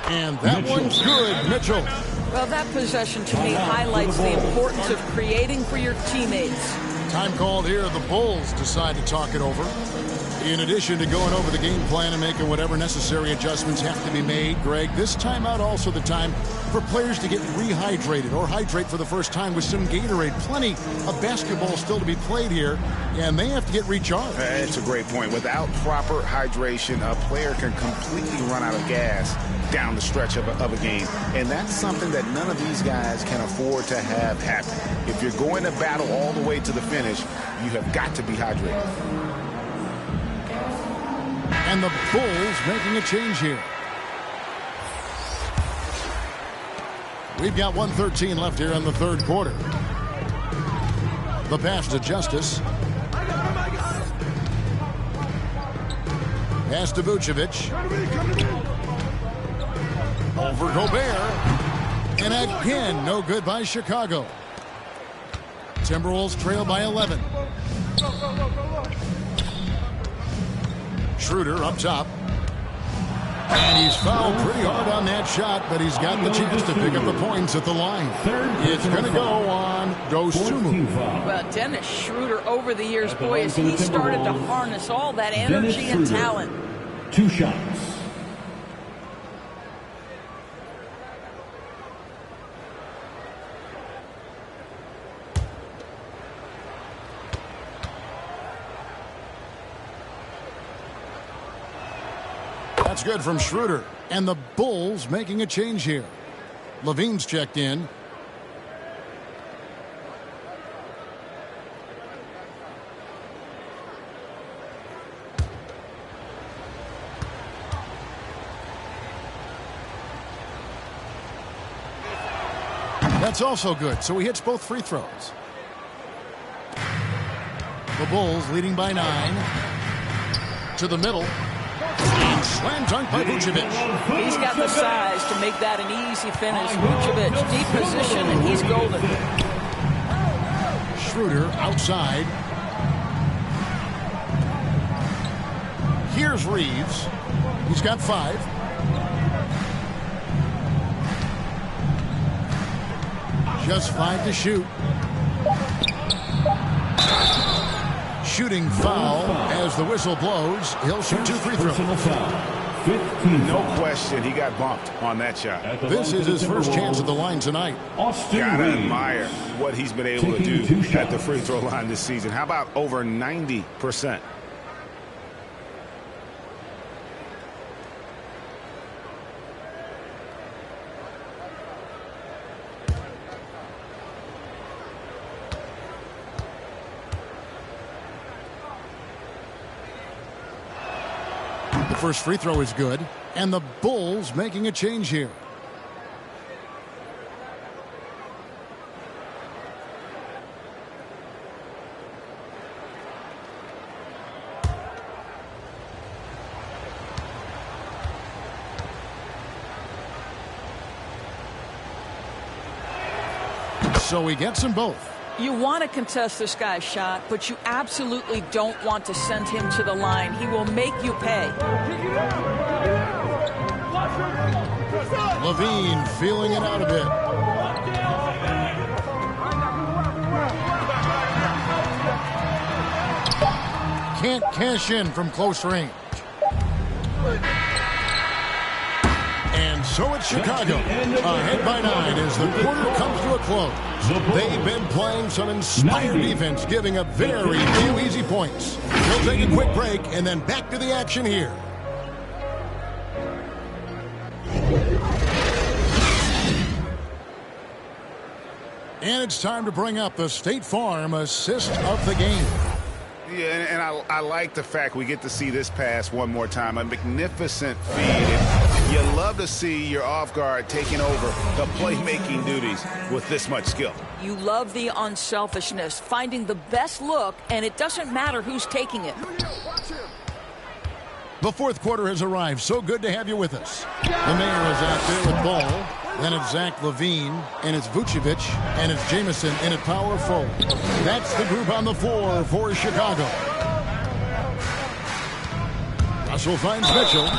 And that one's good. Mitchell. Well, that possession to me highlights the importance of creating for your teammates. Time called here. The Bulls decide to talk it over. In addition to going over the game plan and making whatever necessary adjustments have to be made, Greg, this timeout also the time for players to get rehydrated or hydrate for the first time with some Gatorade. Plenty of basketball still to be played here, and they have to get recharged. It's a great point. Without proper hydration, a player can completely run out of gas down the stretch of a game, and that's something that none of these guys can afford to have happen. If you're going to battle all the way to the finish, you have got to be hydrated. And the Bulls making a change here. We've got 1:13 left here in the third quarter. The pass to Justice. Pass to Vucevic. Over Gobert. And again, no good by Chicago. Timberwolves trail by 11. Schroeder up top. And he's fouled pretty hard on that shot, but he's got the chance to pick up the points at the line. It's going to go on Dosunmu. Well, Dennis Schroeder over the years, boy, as he started to harness all that energy and talent. 2 shots. That's good from Schroeder. And the Bulls making a change here. Levine's checked in. That's also good, so he hits both free throws. The Bulls leading by 9. To the middle. And slam dunk by Vucevic. He's got the size to make that an easy finish. Vucevic, deep position, and he's golden. Schroeder outside. Here's Reeves. He's got 5. Just 5 to shoot. Shooting foul as the whistle blows. He'll shoot 2 free throws. No question, he got bumped on that shot. This is his first chance at the line tonight. Gotta admire what he's been able to do at the free throw line this season. How about over 90%? First free throw is good, and the Bulls making a change here. So he gets them both. You want to contest this guy's shot, but you absolutely don't want to send him to the line. He will make you pay. Levine feeling it out a bit. Can't cash in from close range. And so it's Chicago, ahead by 9 as the quarter comes to a close. They've been playing some inspired defense, giving up very few easy points. We'll take a quick break and then back to the action here. And it's time to bring up the State Farm assist of the game. Yeah, and I like the fact we get to see this pass one more time. A magnificent feed. And you love to see your off guard taking over the playmaking duties with this much skill. You love the unselfishness, finding the best look, and it doesn't matter who's taking it. The fourth quarter has arrived. So good to have you with us. The mayor is out there with ball. Then it's Zach LaVine, and it's Vucevic, and it's Jamison in at power forward. That's the group on the floor for Chicago. Russell finds Mitchell.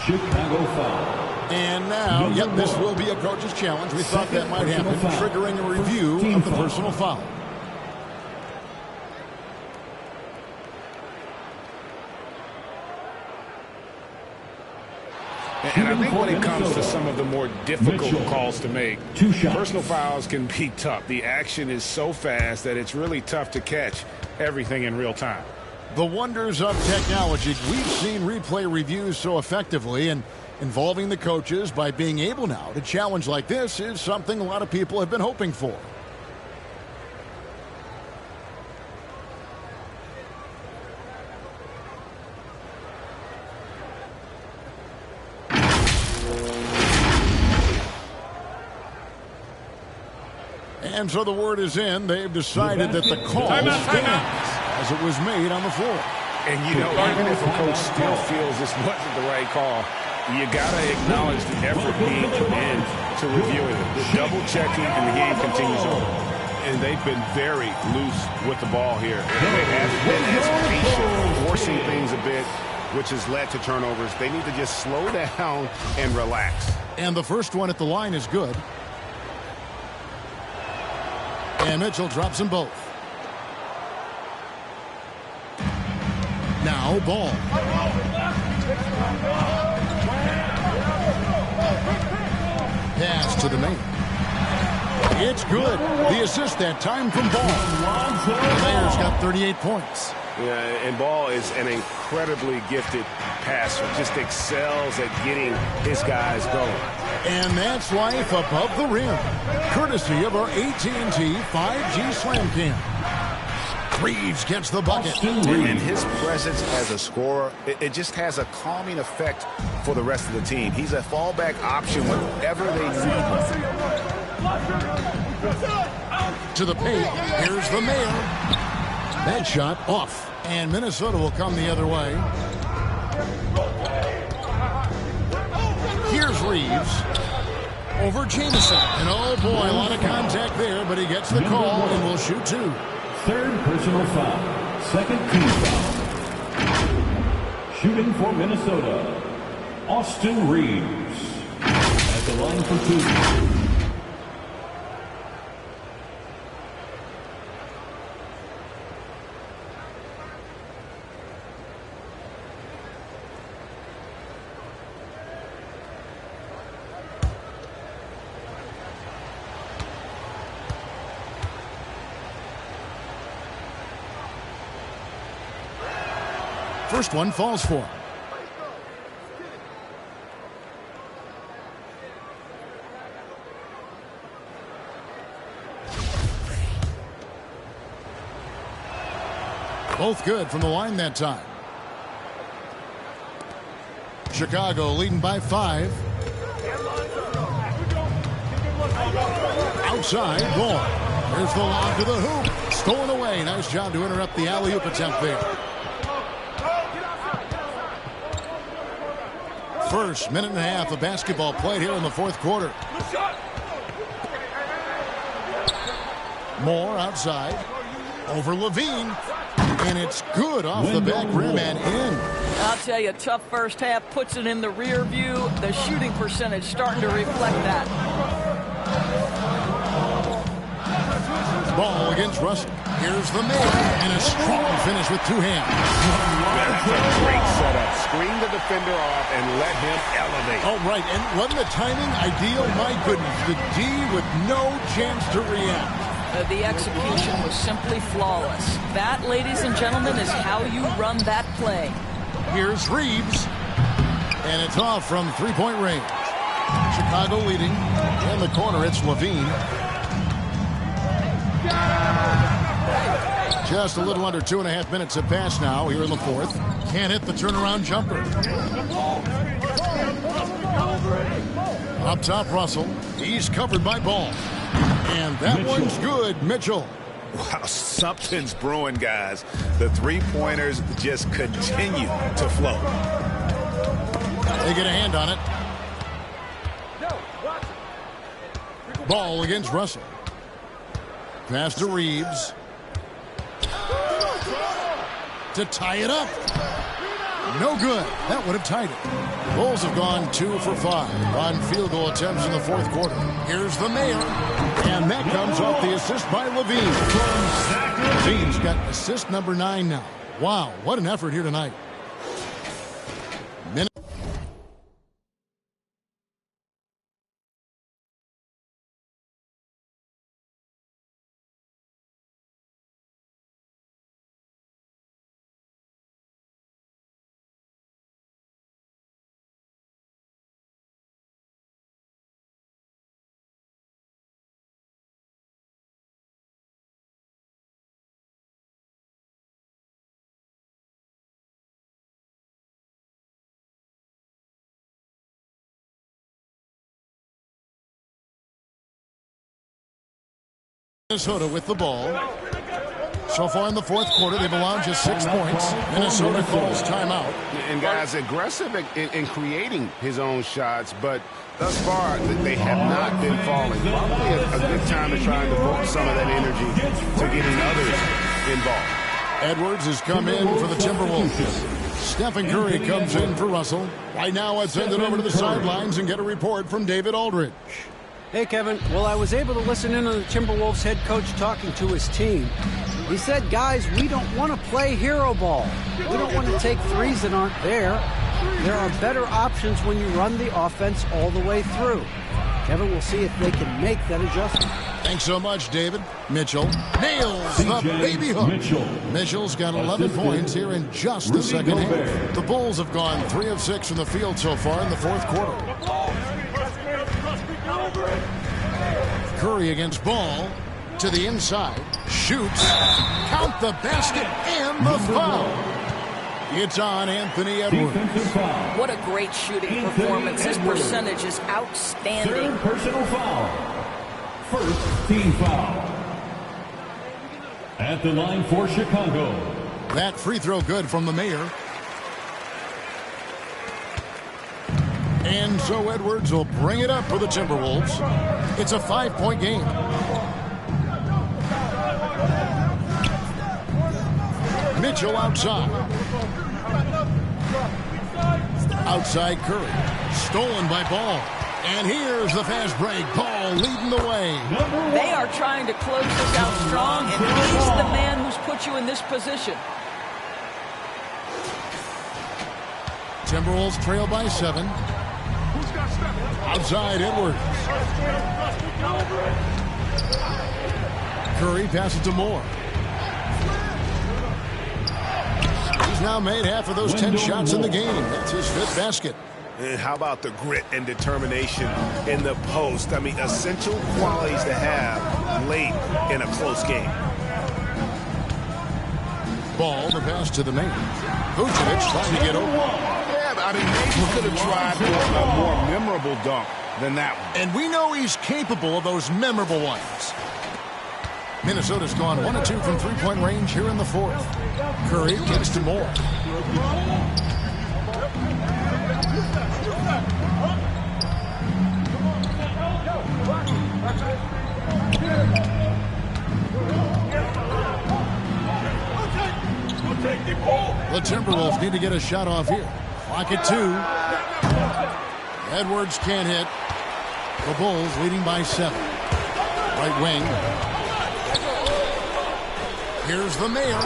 Chicago foul. And now, yep, this will be a coach's challenge. We thought that might happen, triggering a review of the personal foul. And I think when it comes to some of the more difficult calls to make, personal fouls can be tough. The action is so fast that it's really tough to catch everything in real time. The wonders of technology. We've seen replay reviews so effectively, and involving the coaches by being able now to challenge like this is something a lot of people have been hoping for. And so the word is in. They've decided that the call stands as it was made on the floor. And, you know, even if a coach still feels this wasn't the right call, you got to acknowledge the effort being put in to reviewing it. The double-checking, and the game continues on. And they've been very loose with the ball here. They haven't been as patient, forcing things a bit, which has led to turnovers. They need to just slow down and relax. And the first one at the line is good. And Mitchell drops them both. Now Ball. Pass to the main. It's good. The assist that time from Ball. The Mayor's got 38 points. Yeah, and Ball is an incredibly gifted passer. Just excels at getting his guys going. And that's life above the rim. Courtesy of our AT&T 5G Slam Cam. Reeves gets the bucket. And his presence as a scorer, it just has a calming effect for the rest of the team. He's a fallback option whenever they need him. To the paint. Here's the Mayor. That shot off. And Minnesota will come the other way. Here's Reeves. Over Jameson. And oh boy, a lot of contact there, but he gets the call and will shoot two. Third personal foul. Second team foul. Shooting for Minnesota, Austin Reeves. At the line for two. First one falls for him. Both good from the line that time. Chicago leading by 5. Outside, Ball. There's the lob to the hoop. Stolen away. Nice job to interrupt the alley-oop attempt there. First minute and a half of basketball played here in the fourth quarter. Moore outside. Over Levine. And it's good off the back rim and in. I'll tell you, tough first half puts it in the rear view. The shooting percentage starting to reflect that. Ball against Russell. Here's the Mayor. And a strong finish with two hands. That's a great setup. Screen the defender off and let him elevate. Oh, right. And wasn't the timing ideal? My goodness. The D with no chance to react. The execution was simply flawless. That, ladies and gentlemen, is how you run that play. Here's Reeves. And it's off from three-point range. Chicago leading. In the corner, it's Levine. Just a little under 2.5 minutes have passed now here in the fourth. Can't hit the turnaround jumper. Up top, Russell. He's covered by Ball. And that Mitchell. One's good. Mitchell. Wow, something's brewing, guys. The three-pointers just continue to flow. They get a hand on it. Ball against Russell. Pass to Reeves. To tie it up. No good. That would have tied it. Bulls have gone 2 for 5 on field goal attempts in the fourth quarter. Here's the Mayor. And that comes off the assist by Levine. Levine's got assist number 9 now. Wow, what an effort here tonight. Minnesota with the ball. So far in the fourth quarter, they've allowed just 6 points. Minnesota calls timeout. And guys, aggressive in creating his own shots, but thus far, they have not been falling. Probably a good time to try and devote some of that energy to getting others involved. Edwards has come in for the Timberwolves. Stephen Curry comes in for Russell. Right now, let's send it over to the sidelines and get a report from David Aldridge. Hey, Kevin. Well, I was able to listen in on the Timberwolves head coach talking to his team. He said, guys, we don't want to play hero ball. We don't want to take threes that aren't there. There are better options when you run the offense all the way through. Kevin, we'll see if they can make that adjustment. Thanks so much, David. Mitchell nails the baby hook. Mitchell's got 11 points here in just the second half. The Bulls have gone 3 of 6 from the field so far in the fourth quarter. Curry against Ball to the inside. Shoots. Count the basket and the foul. It's on Anthony Edwards. What a great shooting performance. His percentage is outstanding. Third personal foul. First team foul. At the line for Chicago. That free throw good from the mayor. And so Edwards will bring it up for the Timberwolves. It's a 5-point game. Mitchell outside. Outside Curry. Stolen by Ball. And here's the fast break. Ball leading the way. They are trying to close this out strong, and he's the man who's put you in this position. Timberwolves trail by 7. Outside Edwards. Curry passes to Moore. He's now made half of those 10 shots in the game. That's his 5th basket. And how about the grit and determination in the post? I mean, essential qualities to have late in a close game. Ball, the pass to the main. Vucevic trying to get over. Yeah, but I mean, maybe we could have tried for a more memorable dunk than that one. And we know he's capable of those memorable ones. Minnesota's gone 1 of 2 from three-point range here in the fourth. Curry gets to Moore. The Timberwolves need to get a shot off here. Clock at 2. Edwards can't hit. The Bulls leading by 7. Right wing. Here's the mayor.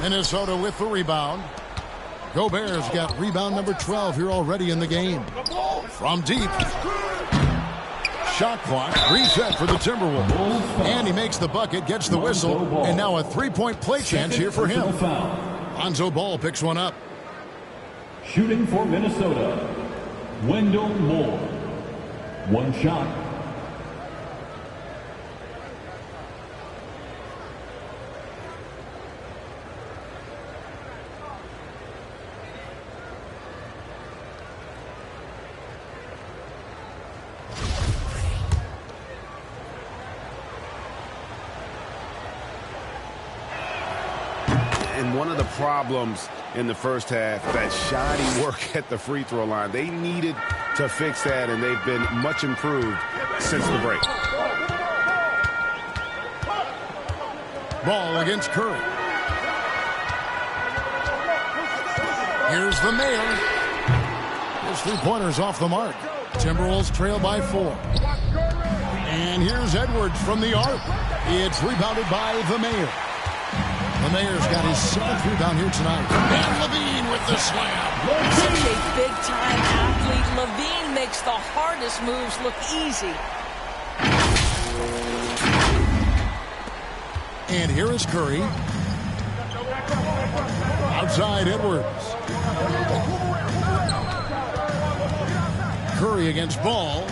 Minnesota with the rebound. Gobert's got rebound number 12 here already in the game. From deep. Shot clock reset for the Timberwolves. And he makes the bucket, gets the whistle, and now a 3-point play chance here for him. Lonzo Ball picks one up. Shooting for Minnesota, Wendell Moore. 1 shot. And one of the problems in the first half, that shoddy work at the free throw line. They needed to fix that, and they've been much improved since the break. Ball against Curry. Here's the mayor. His 3-pointer's off the mark. Timberwolves trail by 4. And here's Edwards from the arc. It's rebounded by the mayor. The mayor's got his 7th rebound here tonight. And Levine with the slam. Such a big-time athlete. Levine makes the hardest moves look easy. And here is Curry. Outside Edwards. Curry against Ball.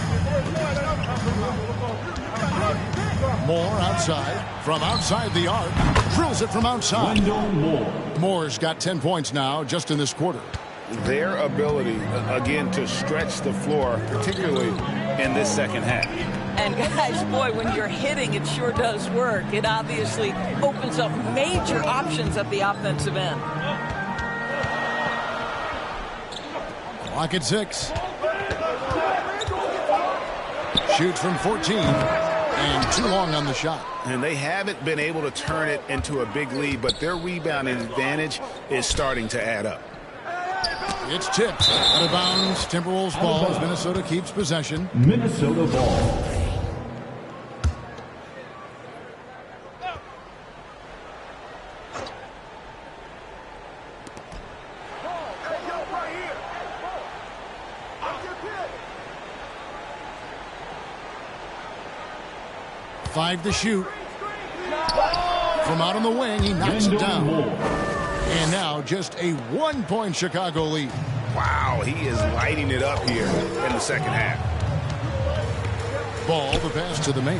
Moore outside. From outside the arc. Drills it from outside. Wendell Moore. Moore's got 10 points now just in this quarter. Their ability, again, to stretch the floor, particularly in this second half. And guys, boy, when you're hitting, it sure does work. It obviously opens up major options at the offensive end. Clock at 6. Shoots from 14. And too long on the shot. And they haven't been able to turn it into a big lead, but their rebounding advantage is starting to add up. It's tipped out of bounds. Timberwolves ball as Minnesota keeps possession. Minnesota ball. Five to shoot. From out on the wing, he knocks it down. And now just a 1-point Chicago lead. Wow, he is lighting it up here in the second half. Ball, the pass to the main.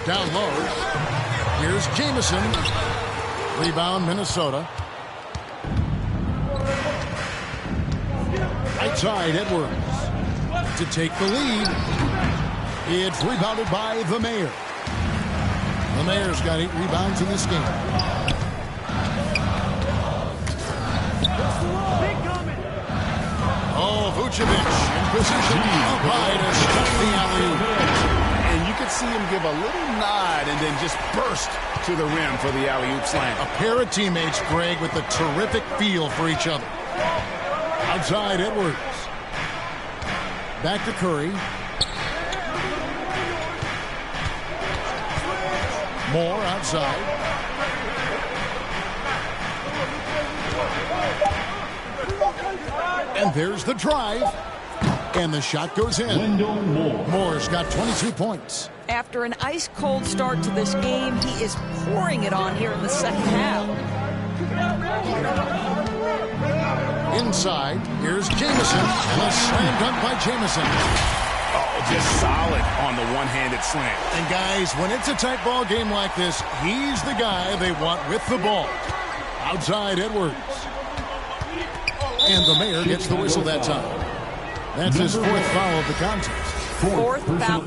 Down low. Here's Jamison. Rebound, Minnesota. Right side, Edwards. To take the lead. It's rebounded by the Mayor. The Mayor's got 8 rebounds in this game. Oh, Vucevic in position up high to stop the alley-oop. And you could see him give a little nod and then just burst to the rim for the alley-oop slam. A pair of teammates, Greg, with a terrific feel for each other. Outside, Edwards. Back to Curry. Moore outside. And there's the drive. And the shot goes in. Moore's got 22 points. After an ice-cold start to this game, he is pouring it on here in the second half. Inside, here's Jamison. And a slam dunk by Jamison. Oh, just solid on the one-handed slam. And guys, when it's a tight ball game like this, he's the guy they want with the ball. Outside, Edwards. And the Mayor gets the whistle that time. That's his 4th foul of the contest. Fourth foul.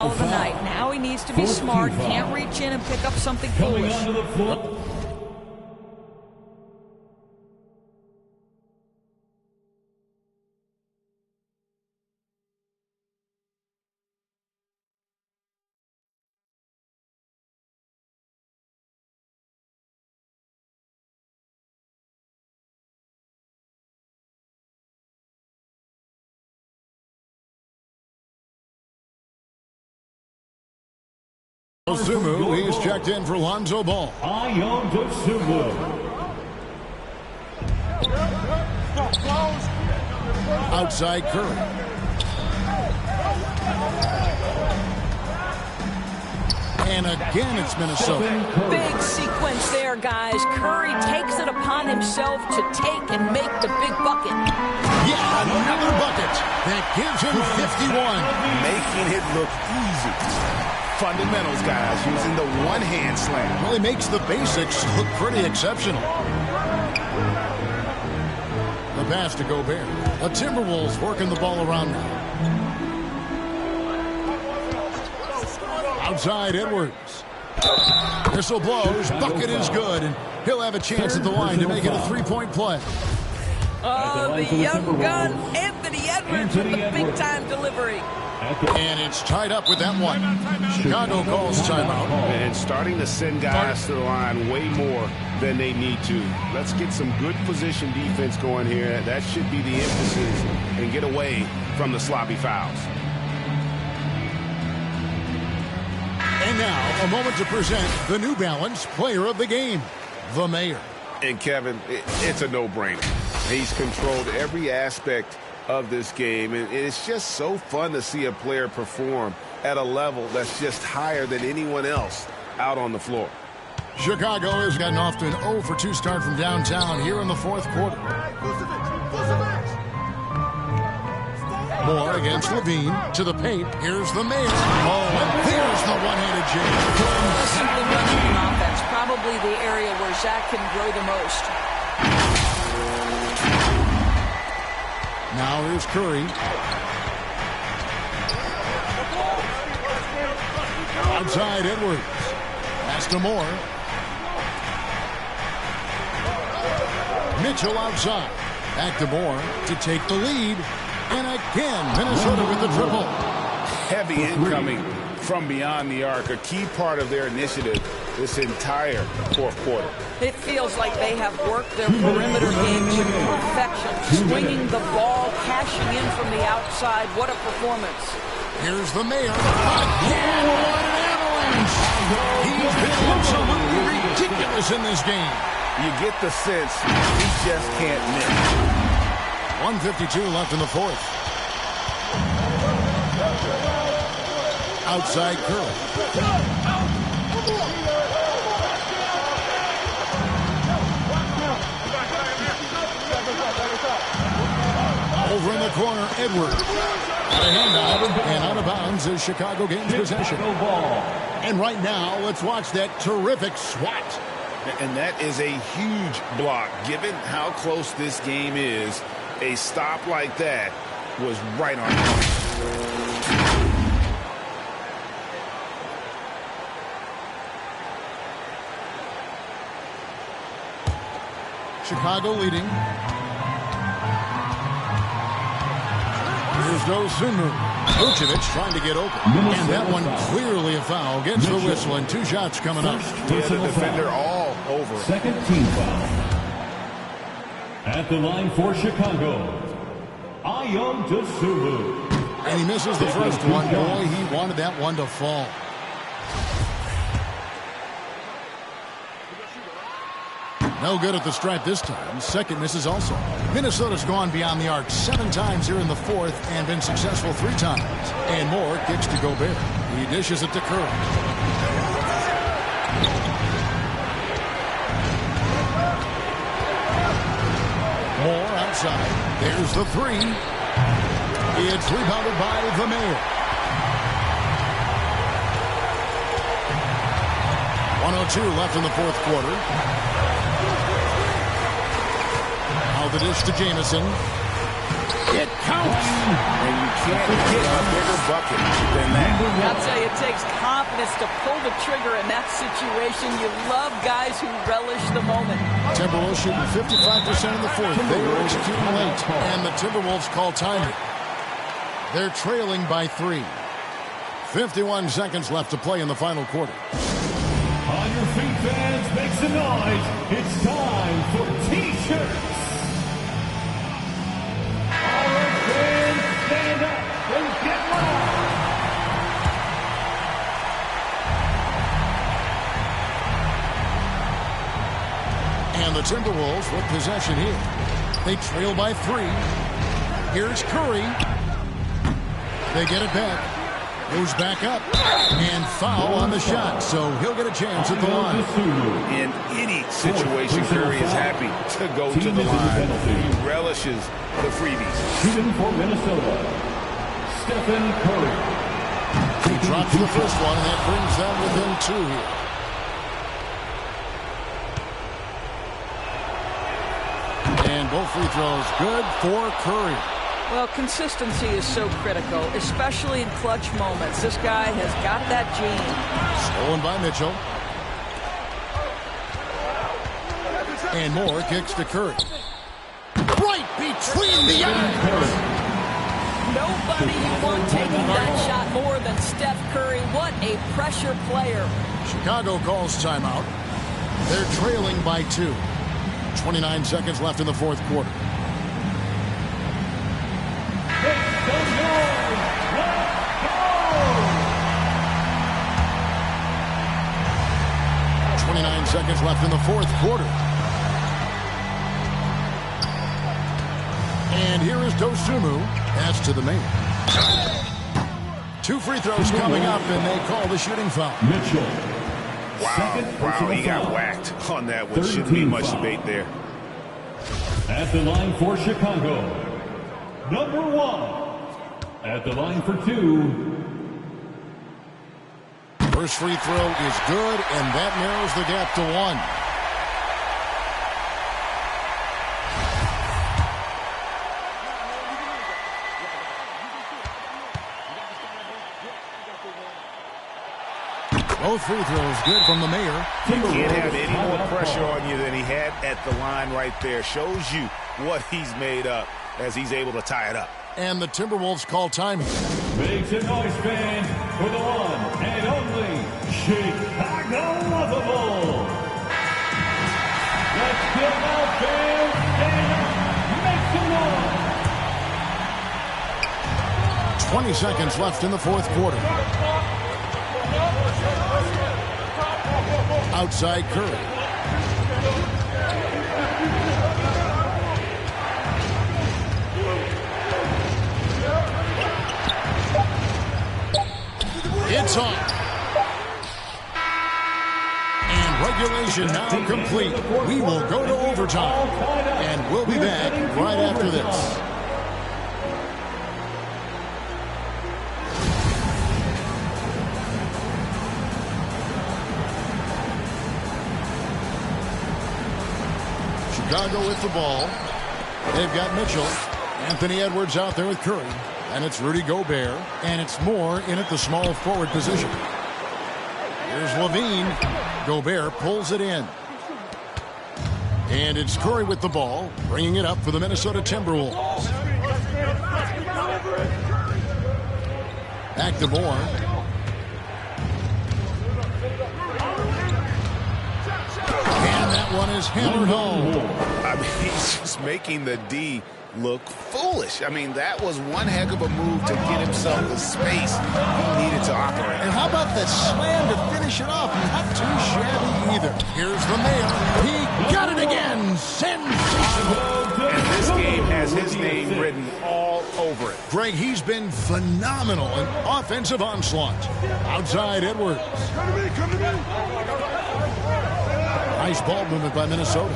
Of the night. Now he needs to be smart. Can't reach in and pick up something foolish. Sumu, he's checked in for Lonzo Ball. Outside Curry. And again, it's Minnesota. Big sequence there, guys. Curry takes it upon himself to take and make the big bucket. Yeah, another bucket. That gives him 51. Making it look easy. Fundamentals, guys, using the one-hand slam. Well, he makes the basics look pretty exceptional. The pass to Gobert. The Timberwolves working the ball around now. Outside Edwards. Whistle blows. Bucket is good. And he'll have a chance at the line to make it a 3-point play. Oh, the young gun, Anthony Edwards with the big-time delivery. And it's tied up with that one. Chicago calls timeout. And starting to send guys to the line way more than they need to. Let's get some good position defense going here. That should be the emphasis and get away from the sloppy fouls. And now, a moment to present the New Balance Player of the Game, the Mayor. And Kevin, it's a no-brainer. He's controlled every aspect of this game. And it's just so fun to see a player perform at a level that's just higher than anyone else out on the floor. Chicago has gotten off to an 0 for 2 start from downtown here in the fourth quarter. Moore against Levine to the paint. Here's the Mayor. Oh, and there's the one-handed jam. Simply running an offense, probably the area where Zach can grow the most. Now here's Curry. Outside Edwards. Pass to Moore. Mitchell outside. Back to Moore to take the lead. And again, Minnesota with the triple. Heavy incoming from beyond the arc, a key part of their initiative this entire fourth quarter. It feels like they have worked their perimeter game to perfection, swinging the ball, cashing in from the outside. What a performance. Here's the Mayor. Again, what an avalanche. He's been absolutely ridiculous in this game. You get the sense he just can't miss. 1:52 left in the fourth. Outside Curry. Over in the corner, Edwards. Got a handout and out of bounds as Chicago gains possession. And right now, let's watch that terrific swat. And that is a huge block. Given how close this game is, a stop like that was right on point. Chicago leading. Here's Dosunmu. Vucevic trying to get open. And that one clearly a foul. Gets the whistle and 2 shots coming up. Yeah, the defender all over. Second team foul. At the line for Chicago, Dosunmu. And he misses the first one. Boy, he wanted that one to fall. No good at the stripe this time. Second misses also. Minnesota's gone beyond the arc 7 times here in the fourth and been successful 3 times. And Moore kicks to Gobert. He dishes it to Curry. Moore outside. There's the 3. It's rebounded by the Mayor. 1:02 left in the fourth quarter. Now the dish to Jamison. It counts. And you can't get a bigger bucket than that. I'll tell you, it takes confidence to pull the trigger in that situation. You love guys who relish the moment. Timberwolves shooting 55% in the fourth. They were executing late, and the Timberwolves call timeout. They're trailing by 3. 51 seconds left to play in the final quarter. On your feet, fans, make some noise. It's time for T-shirts. All right, fans, stand up and get loud. And the Timberwolves with possession here. They trail by 3. Here's Curry. They get it back. Goes back up. And foul on the shot. So he'll get a chance at the line. In any situation, Curry is happy to go to the line. He relishes the freebies. Shooting for Minnesota, Stephen Curry. He drops the first one, and that brings them within 2 here. And both free throws good for Curry. Well, consistency is so critical, especially in clutch moments. This guy has got that gene. Stolen by Mitchell. And Moore kicks to Curry. Right between the eyes. Nobody you want taking that shot more than Steph Curry. What a pressure player. Chicago calls timeout. They're trailing by 2. 29 seconds left in the fourth quarter. Seconds left in the fourth quarter. And And here is Dosunmu. Pass to the main. 2 free throws coming up, and they call the shooting foul. Mitchell. Wow, he got whacked on that one. Shouldn't be much debate there. At the line for Chicago, number 1. At the line for 2. First free throw is good, and that narrows the gap to 1. Both free throws good from the mayor. You can't have any more pressure on you than he had at the line right there. Shows you what he's made up as he's able to tie it up. And the Timberwolves call time. Make some noise, fans, for the one and only Chicago Lovable. Let's give out fans and make some noise. 20 seconds left in the fourth quarter. Outside Curry. It's on. And regulation now complete. We will go to overtime. And we'll be back right after this. Chicago with the ball. They've got Mitchell. Anthony Edwards out there with Curry. And it's Rudy Gobert. And it's Moore in at the small forward position. Here's Levine. Gobert pulls it in. And it's Curry with the ball, bringing it up for the Minnesota Timberwolves. Back to Moore. And that one is hammered home. I mean, he's just making the D look foolish. I mean, that was one heck of a move to get himself the space he needed to operate. And how about the slam to finish it off? Not too shabby either. Here's the mayor. He got it again. Sensational. And this game has his name written all over it. Greg, he's been phenomenal in offensive onslaught. Outside Edwards. Come to me. Nice ball movement by Minnesota.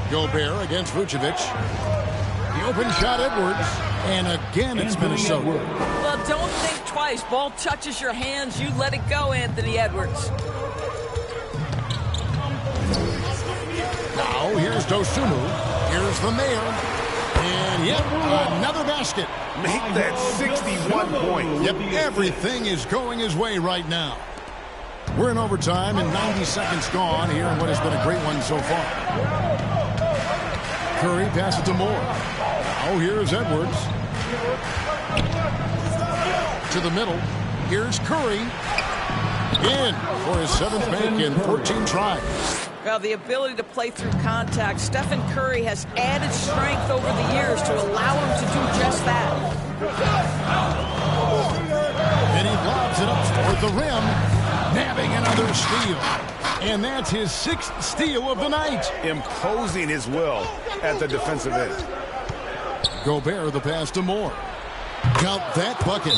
Gobert against Vucevic. The open shot, Edwards. And again, it's Minnesota. Well, don't think twice. Ball touches your hands. You let it go, Anthony Edwards. Now, here's Dosunmu. Here's the mayor. And yep, another basket. Make that 61 points. Yep, everything is going his way right now. We're in overtime and 90 seconds gone here in what has been a great one so far. Curry passes to Moore. Now here's Edwards. To the middle. Here's Curry. In for his 7th make in 14 tries. Well, the ability to play through contact. Stephen Curry has added strength over the years to allow him to do just that. And he lobs it up toward the rim. Nabbing another steal. And that's his 6th steal of the night. Imposing his will at the defensive end. Gobert, the pass to Moore. Count that bucket.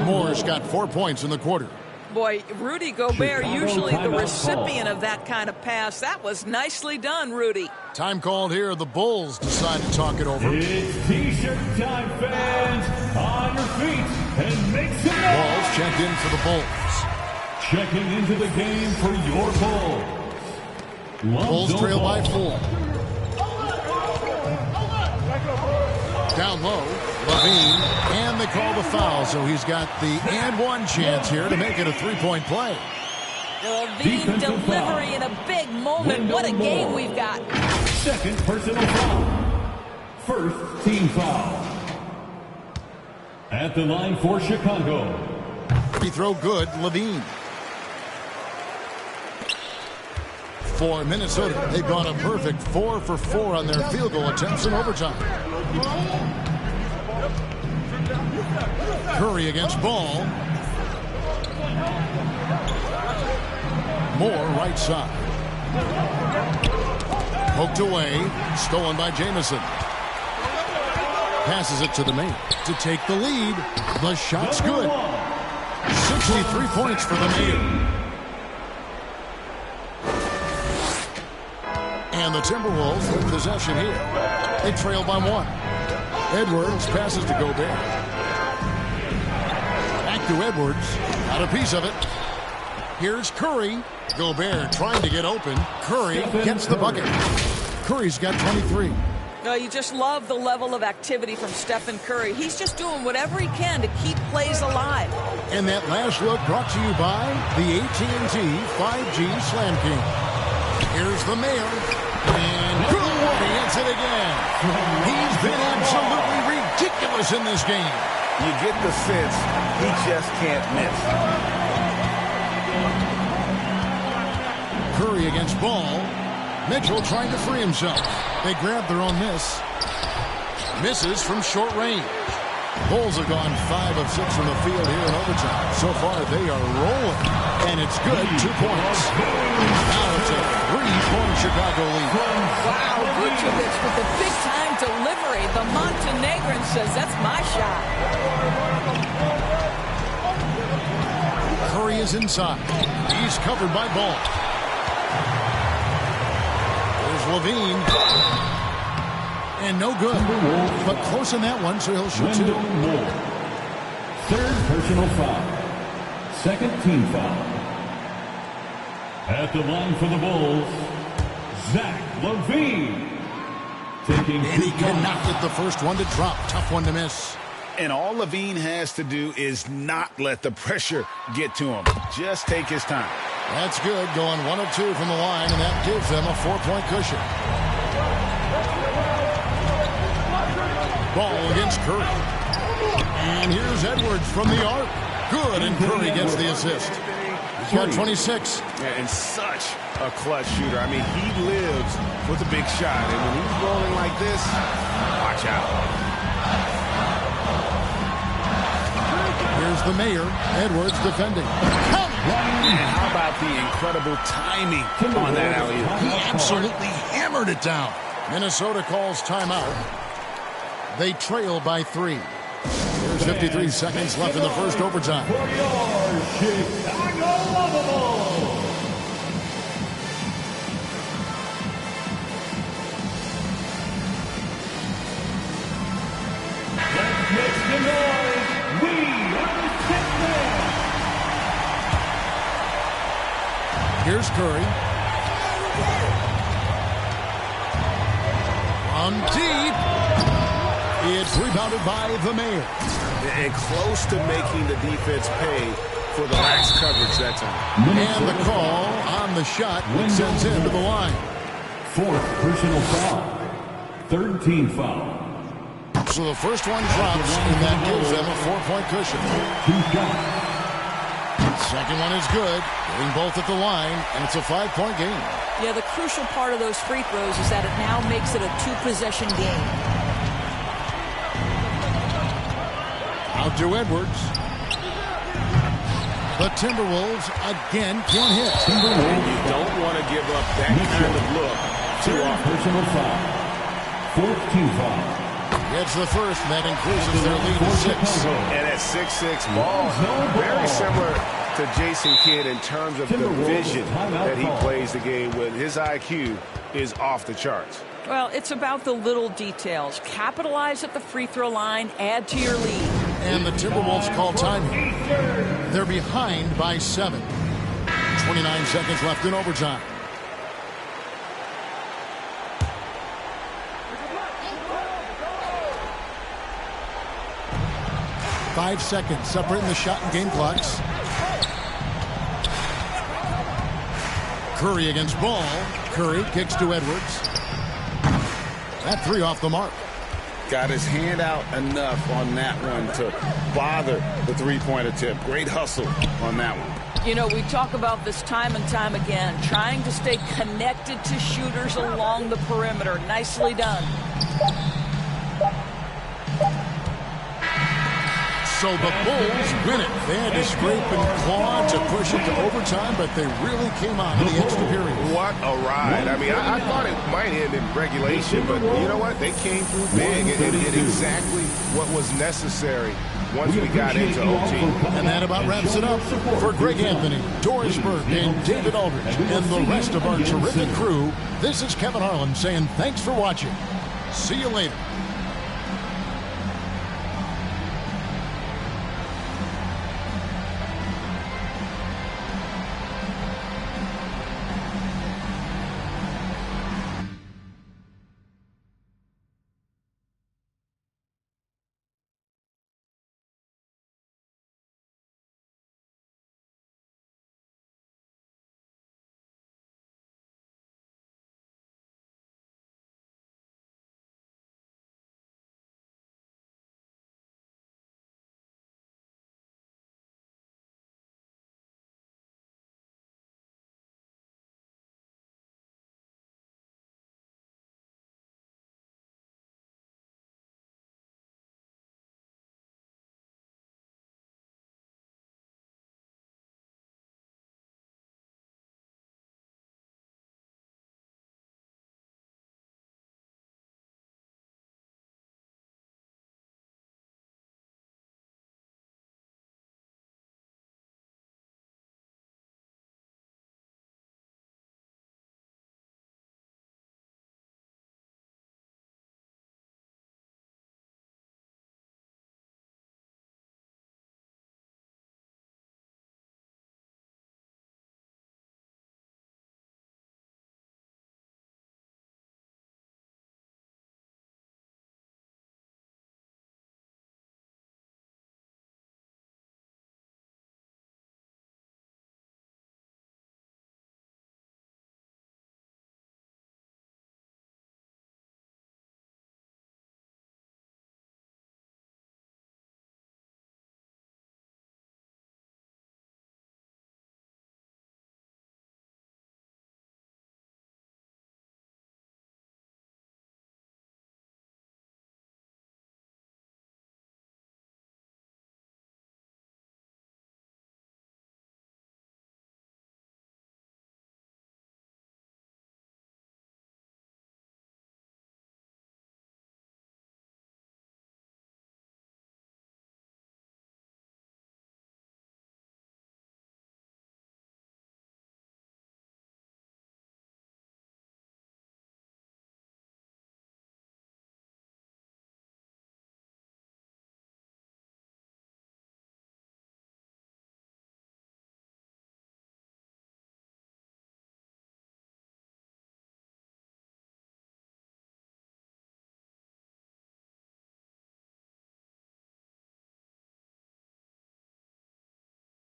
Moore's got 4 points in the quarter. Boy, Rudy Gobert, usually the recipient of that kind of pass. That was nicely done, Rudy. Time called here. The Bulls decide to talk it over. It's T-shirt time, fans. On your feet and make some noise. Balls checked in for the Bulls. Checking into the game for your Bulls. Bulls trail by 4. Down low, Levine, and they call the foul, so he's got the and one chance here to make it a 3-point play. Levine delivery in a big moment. What a game we've got. Second personal foul. First team foul. At the line for Chicago. Free throw good, Levine. For Minnesota, they've gone a perfect 4 for 4 on their field goal attempts in overtime. Curry against Ball. Moore right side. Poked away. Stolen by Jamison. Passes it to the main to take the lead. The shot's good. 63 points for the main. And the Timberwolves with possession here. They trail by 1. Edwards passes to Gobert. Back to Edwards. Got a piece of it. Here's Curry. Gobert trying to get open. Curry gets the bucket. Curry's got 23. You just love the level of activity from Stephen Curry. He's just doing whatever he can to keep plays alive. And that last look brought to you by the AT&T 5G Slam King. Here's the mayor. And good, he hits it again. He's been absolutely ridiculous in this game. You get the sense he just can't miss. Curry against Ball. Mitchell trying to free himself. They grab their own miss. Misses from short range. Bulls have gone 5 of 6 from the field here in overtime. So far, they are rolling. And it's good. 2 points. Now it's a 3-point Chicago lead. Wow, Vucevic with the big-time delivery. The Montenegrin says, that's my shot. Curry is inside. He's covered by Ball. There's Levine. And no good. But close in that one, so he'll shoot 2. Third personal foul. Second team foul. At the line for the Bulls, Zach LaVine. And he cannot get the first one to drop. Tough one to miss. And all LaVine has to do is not let the pressure get to him. Just take his time. That's good. Going 1 of 2 from the line, and that gives them a 4-point cushion. Ball against Curry. And here's Edwards from the arc. Good, and Curry gets the assist. He's got 26. Yeah, and such a clutch shooter. I mean, he lives with a big shot. And when he's rolling like this, watch out. Here's the mayor. Edwards defending. And how about the incredible timing on that alley-oop? He absolutely hammered it down. Minnesota calls timeout. They trail by 3. There's 53 seconds left in the first overtime. For your Chicago Bulls. Let's make the noise. We are Chicago. Here's Curry. On deep. It's rebounded by the mayor. And close to making the defense pay for the lax coverage that time. And the call on the shot that sends him to the line. Fourth personal foul. Third team foul. So the first one drops, and that gives them a 4-point cushion. 2 shots. Second one is good. Getting both at the line, and it's a 5-point game. Yeah, the crucial part of those free throws is that it now makes it a 2-possession game. Out to Edwards. The Timberwolves again can't hit. And you don't want to give up that kind of look too often. Personal foul. Fourth team foul. Gets the first, and that increases their lead to 6. And at 6'6", Ball, very similar to Jason Kidd in terms of the vision that he plays the game with. His IQ is off the charts. Well, it's about the little details. Capitalize at the free throw line, add to your lead. And the Timberwolves call timing. They're behind by 7. 29 seconds left in overtime. Five seconds separating the shot and game clocks. Curry against Ball. Curry kicks to Edwards. That 3 off the mark. Got his hand out enough on that one to bother the three-point attempt. Great hustle on that one. You know, we talk about this time and time again, trying to stay connected to shooters along the perimeter. Nicely done. So the Bulls win it. They had to scrape and claw to push it to overtime, but they really came out in the extra period. What a ride. I mean, I thought it might end in regulation, but you know what? They came through big and did exactly what was necessary once we got into OT. And that about wraps it up. For Greg Anthony, Doris Burke, and David Aldridge, and the rest of our terrific crew, this is Kevin Harlan saying thanks for watching. See you later.